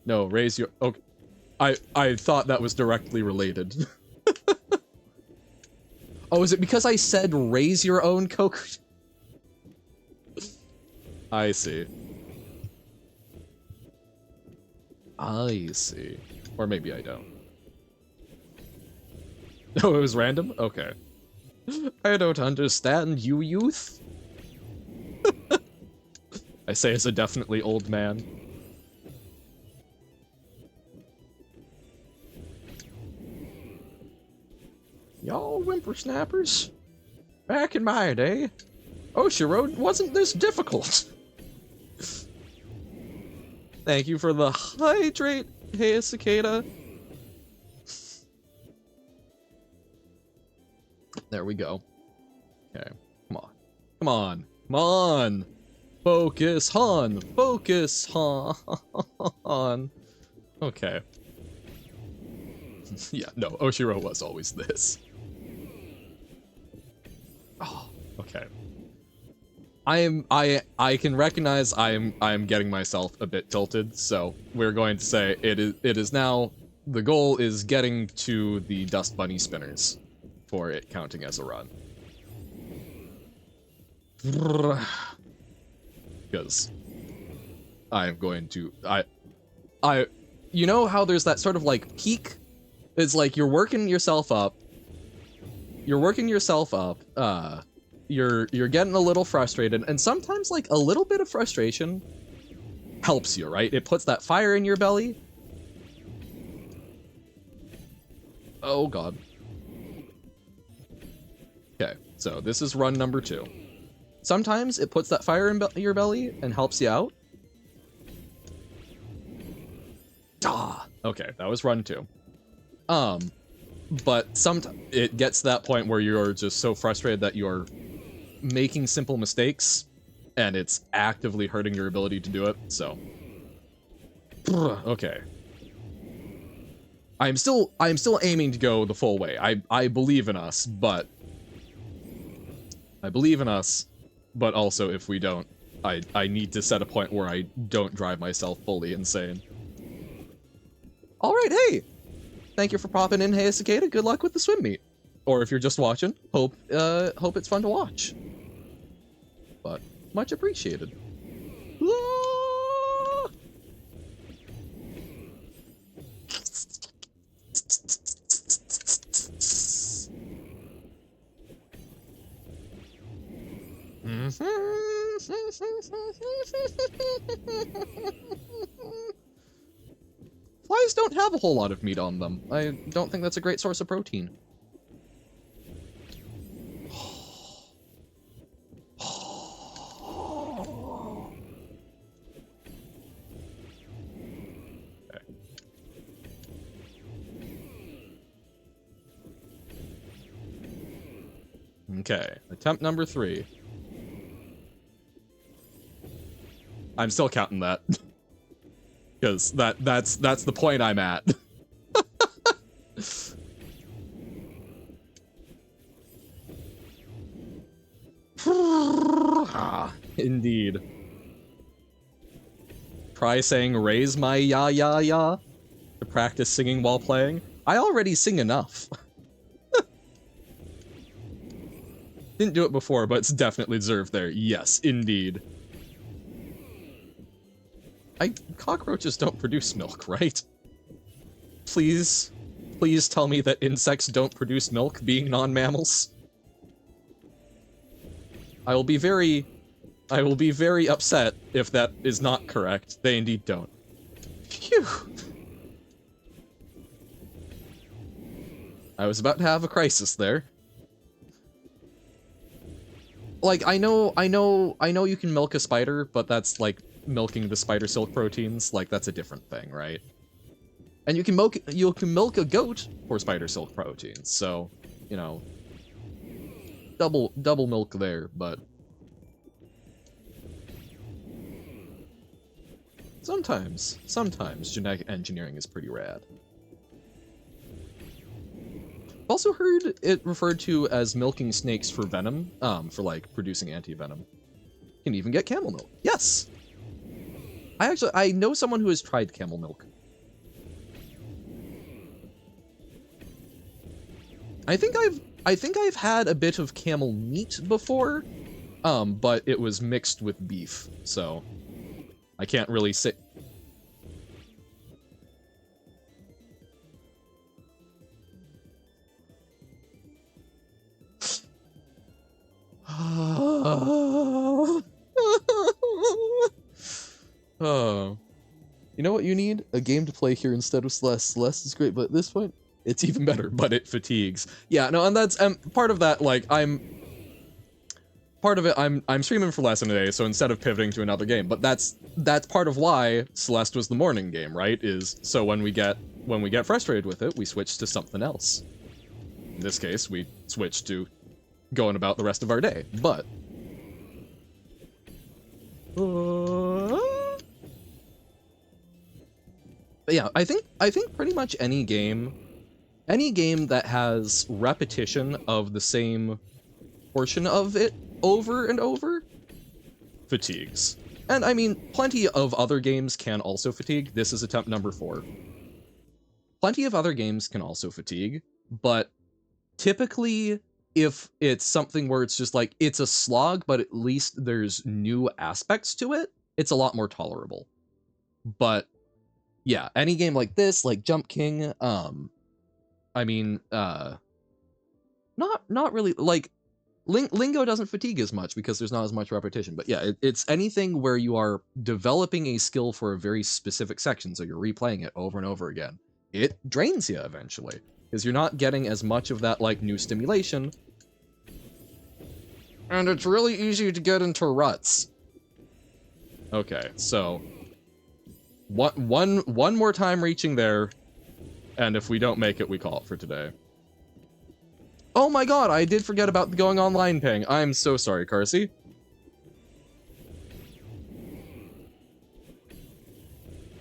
Speaker 1: No, raise your... Okay. I thought that was directly related. Oh, is it because I said raise your own cocoa? I see. I see. Or maybe I don't. Oh, it was random? Okay. I don't understand you, youth. I say as a definitely old man. Y'all whippersnappers. Back in my day, Ocean Road wasn't this difficult. Thank you for the hydrate, hey cicada. There we go. Okay, come on. Come on. Come on. Focus, hon. Focus, hon. Okay. Yeah, no, Oshiro was always this. Oh, okay. I can recognize I am getting myself a bit tilted, so we're going to say it is now the goal is getting to the dust bunny spinners for it counting as a run. Because I am going to you know how there's that sort of like peak? It's like you're working yourself up. You're getting a little frustrated, and sometimes like a little bit of frustration helps you, right? It puts that fire in your belly. Oh god. Okay, so this is run number 2. Sometimes it puts that fire in your belly and helps you out. Ah, okay, that was run 2. But sometimes it gets to that point where you're just so frustrated that you're making simple mistakes, and it's actively hurting your ability to do it, so. Okay. I'm still aiming to go the full way. I believe in us, but also if we don't, I need to set a point where I don't drive myself fully insane. Alright, hey! Thank you for popping in, Hey Cicada. Good luck with the swim meet. Or if you're just watching, hope it's fun to watch. But much appreciated. Flies don't have a whole lot of meat on them. I don't think that's a great source of protein. Okay, attempt number 3. I'm still counting that. Because that's the point I'm at. Indeed. Try saying raise my ya ya ya to practice singing while playing. I already sing enough. Didn't do it before, but it's definitely deserved there. Yes, indeed. Cockroaches don't produce milk, right? Please tell me that insects don't produce milk, being non-mammals. I will be very upset if that is not correct. They indeed don't. Phew. I was about to have a crisis there. Like, I know you can milk a spider, but that's like milking the spider silk proteins. Like, that's a different thing, right? And you can milk a goat for spider silk proteins. So, you know, double milk there, but sometimes genetic engineering is pretty rad. I've also heard it referred to as milking snakes for venom, for like producing anti-venom. You can even get camel milk. Yes! I know someone who has tried camel milk. I think I've had a bit of camel meat before, but it was mixed with beef, so I can't really say. Oh. You know what you need? A game to play here instead of Celeste. Celeste is great, but at this point, it's even better, but it fatigues. Yeah, no, and that's part of that, like, I'm streaming for less today, so instead of pivoting to another game, but that's part of why Celeste was the morning game, right? Is so when we get frustrated with it, we switch to something else. In this case, we switch to going about the rest of our day, but yeah, I think pretty much any game that has repetition of the same portion of it over and over fatigues. And I mean, plenty of other games can also fatigue. This is attempt number 4. Plenty of other games can also fatigue, but typically if it's something where it's just like, it's a slog, but at least there's new aspects to it, it's a lot more tolerable. But yeah, any game like this, like Jump King, I mean, not really, like, Lingo doesn't fatigue as much because there's not as much repetition, but yeah, it's anything where you are developing a skill for a very specific section, so you're replaying it over and over again. It drains you eventually, because you're not getting as much of that, like, new stimulation, and it's really easy to get into ruts. Okay, so, one more time reaching there, and if we don't make it, we call it for today. Oh my god, I did forget about the going online ping. I'm so sorry, Carsey.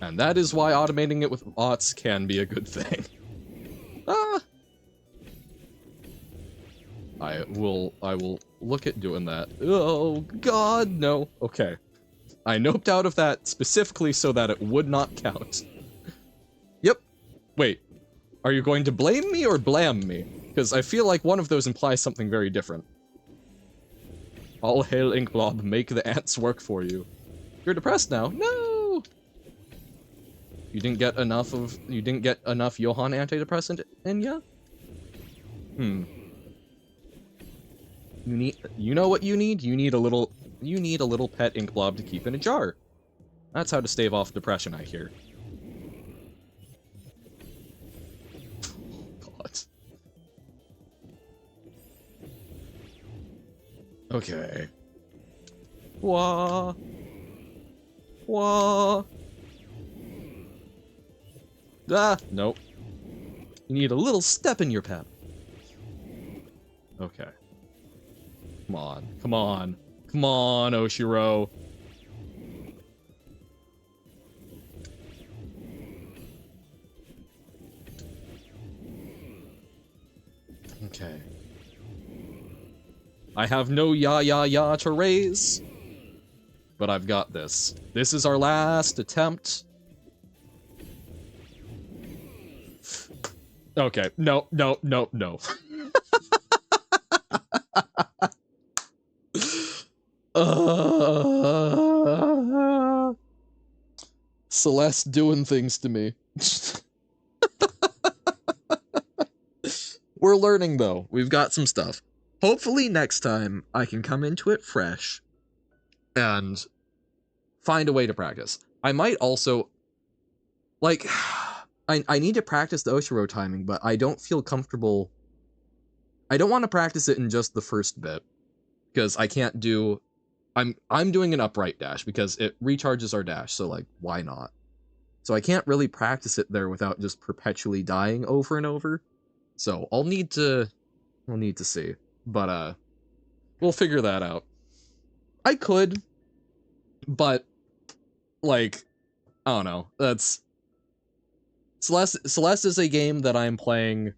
Speaker 1: And that is why automating it with bots can be a good thing. Ah! I will look at doing that. Oh god, no. Okay. I noped out of that specifically so that it would not count. Yep. Wait. Are you going to blame me or blam me? Because I feel like one of those implies something very different. All hail Inkblob, make the ants work for you. You're depressed now? No! You didn't get enough Johann antidepressant in ya? You know what you need? You need a little pet Inkblob to keep in a jar. That's how to stave off depression, I hear. God. Okay. Wah. Wah. Ah, nope. You need a little step in your pep. Okay. Come on. Come on. Come on, Oshiro. Okay. I have no ya to raise, but I've got this. This is our last attempt. Okay. No. Celeste doing things to me. We're learning, though. We've got some stuff. Hopefully next time I can come into it fresh and find a way to practice. I might also, like, I need to practice the Oshiro timing, but I don't feel comfortable. I don't want to practice it in just the first bit, because I can't do, I'm doing an upright dash because it recharges our dash, so like, why not? So I can't really practice it there without just perpetually dying over and over. So we'll need to see. But we'll figure that out. I could, but like, I don't know. That's Celeste is a game that I'm playing.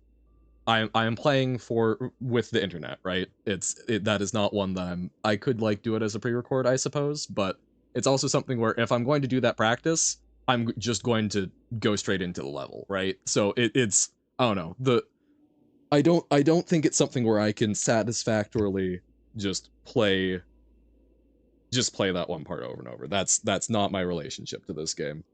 Speaker 1: I am playing for with the internet, right? That is not one that I could like do it as a pre-record, I suppose, but it's also something where if I'm going to do that practice, I'm just going to go straight into the level, right? So it's I don't know. I don't think it's something where I can satisfactorily just play that one part over and over. That's not my relationship to this game.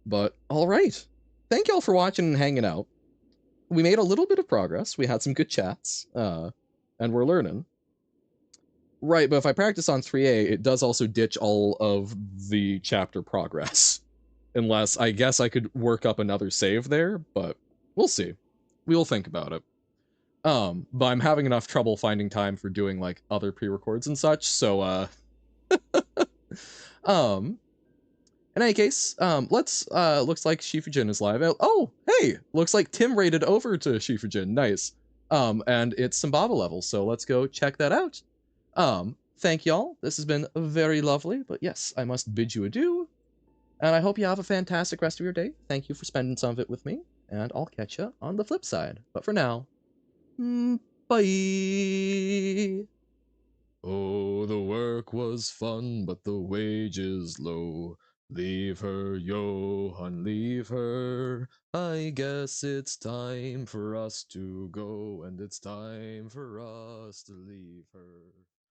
Speaker 1: But all right. Thank y'all for watching and hanging out. We made a little bit of progress. We had some good chats. And we're learning. Right, but if I practice on 3A, it does also ditch all of the chapter progress. Unless I guess I could work up another save there, but we'll see. We'll think about it. But I'm having enough trouble finding time for doing like other pre-records and such, so in any case, let's looks like Shifujin is live. Oh, hey, looks like Tim raided over to Shifujin. Nice. And it's Symbaba level, so let's go check that out. Thank y'all. This has been very lovely, but yes, I must bid you adieu. And I hope you have a fantastic rest of your day. Thank you for spending some of it with me, and I'll catch you on the flip side. But for now, bye. Oh, the work was fun, but the wages low. Leave her, Johann, leave her. I guess it's time for us to go, and it's time for us to leave her.